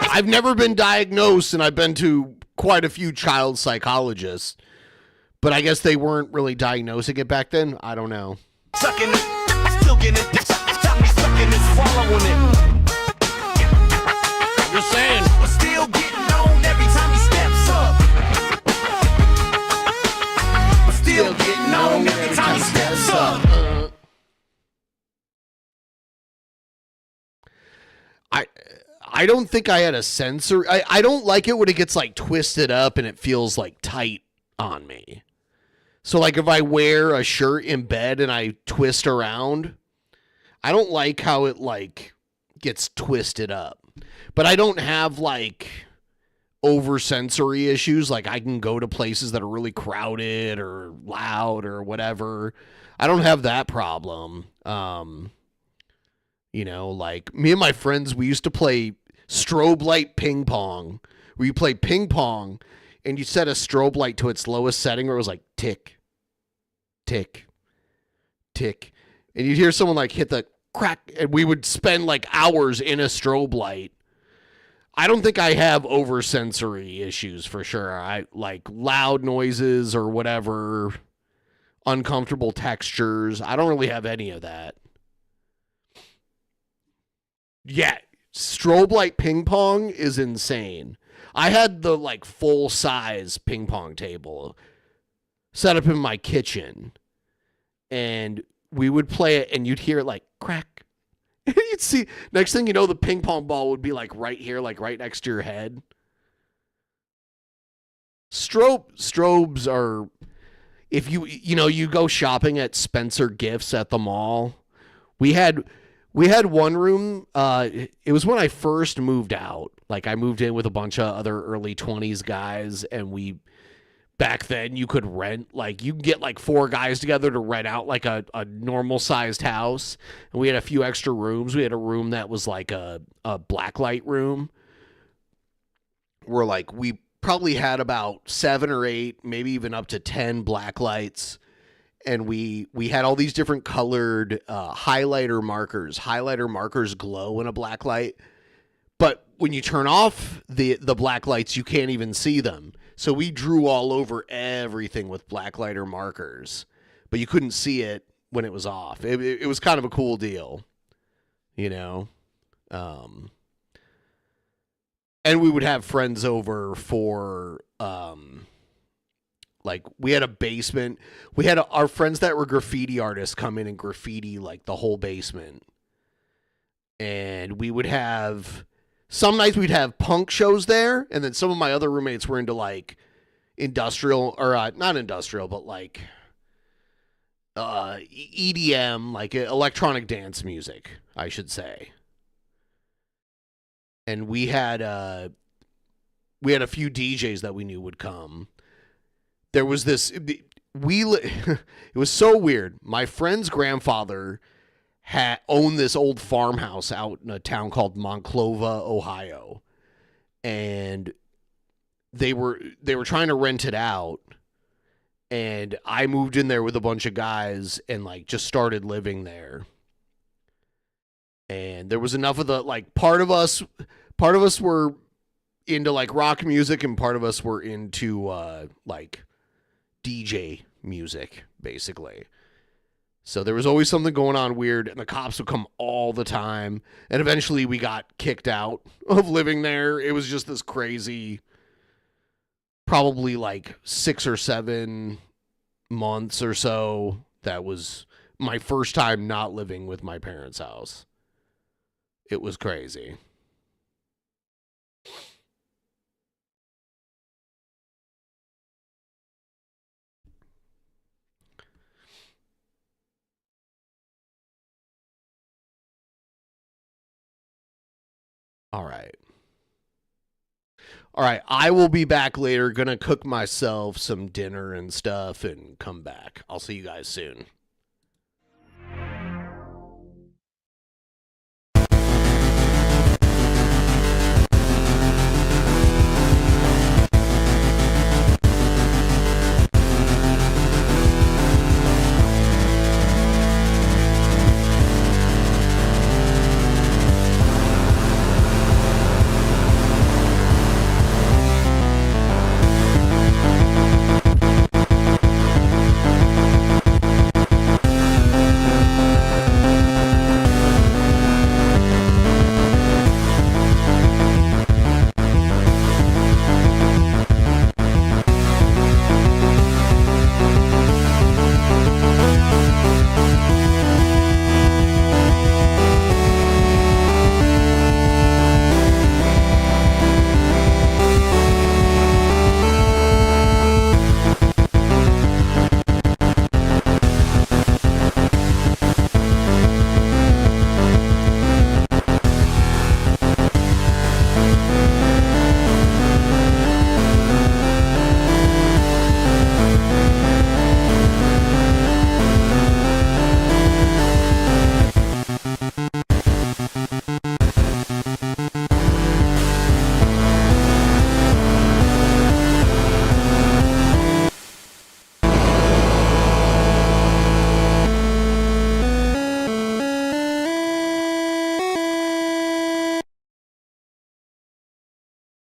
I've never been diagnosed, and I've been to quite a few child psychologists, but I guess they weren't really diagnosing it back then. I don't know. Sucking it, still getting it. Got me sucking it, swallowing it. Just saying. But still getting on every time he steps up. But still getting on every time he steps up. I don't think I had a sensor. I don't like it when it gets like twisted up and it feels like tight on me. So like if I wear a shirt in bed and I twist around, I don't like how it like gets twisted up. But I don't have like over-sensory issues. Like I can go to places that are really crowded or loud or whatever. I don't have that problem. You know, like me and my friends, we used to play strobe light ping pong, where you play ping pong and you set a strobe light to its lowest setting where it was like tick, tick, tick. And you'd hear someone like hit the crack, and we would spend like hours in a strobe light. I don't think I have over-sensory issues for sure. I like loud noises or whatever, uncomfortable textures. I don't really have any of that. Yeah, strobe light ping pong is insane. I had the like full-size ping pong table set up in my kitchen, and we would play it, and you'd hear it like crack. And you'd see, next thing you know, the ping pong ball would be like right here, like right next to your head. Strobes are, if you go shopping at Spencer Gifts at the mall. We had one room. It was when I first moved out. Like I moved in with a bunch of other early 20s guys, and back then you could rent, like you can get like 4 guys together to rent out like a normal sized house. And we had a few extra rooms. We had a room that was like a blacklight room, where like we probably had about 7 or 8, maybe even up to 10 blacklights. And we had all these different colored highlighter markers. Highlighter markers glow in a black light, but when you turn off the black lights, you can't even see them. So we drew all over everything with blacklighter markers, but you couldn't see it when it was off. It was kind of a cool deal, you know. And we would have friends over for like we had a basement. We had our friends that were graffiti artists come in and graffiti like the whole basement. And we would have, some nights we'd have punk shows there. And then some of my other roommates were into like industrial, or not industrial, but like EDM, like electronic dance music, I should say. And we had a few DJs that we knew would come. There was this it was so weird. My friend's grandfather owned this old farmhouse out in a town called Monclova, Ohio. And they were trying to rent it out, and I moved in there with a bunch of guys and like just started living there. And there was enough of the like part of us were into like rock music and part of us were into like DJ music, basically. So there was always something going on weird, and the cops would come all the time. And eventually we got kicked out of living there. It was just this crazy, probably like 6 or 7 months or so. That was my first time not living with my parents' house. It was crazy. All right. I will be back later. Gonna cook myself some dinner and stuff and come back. I'll see you guys soon.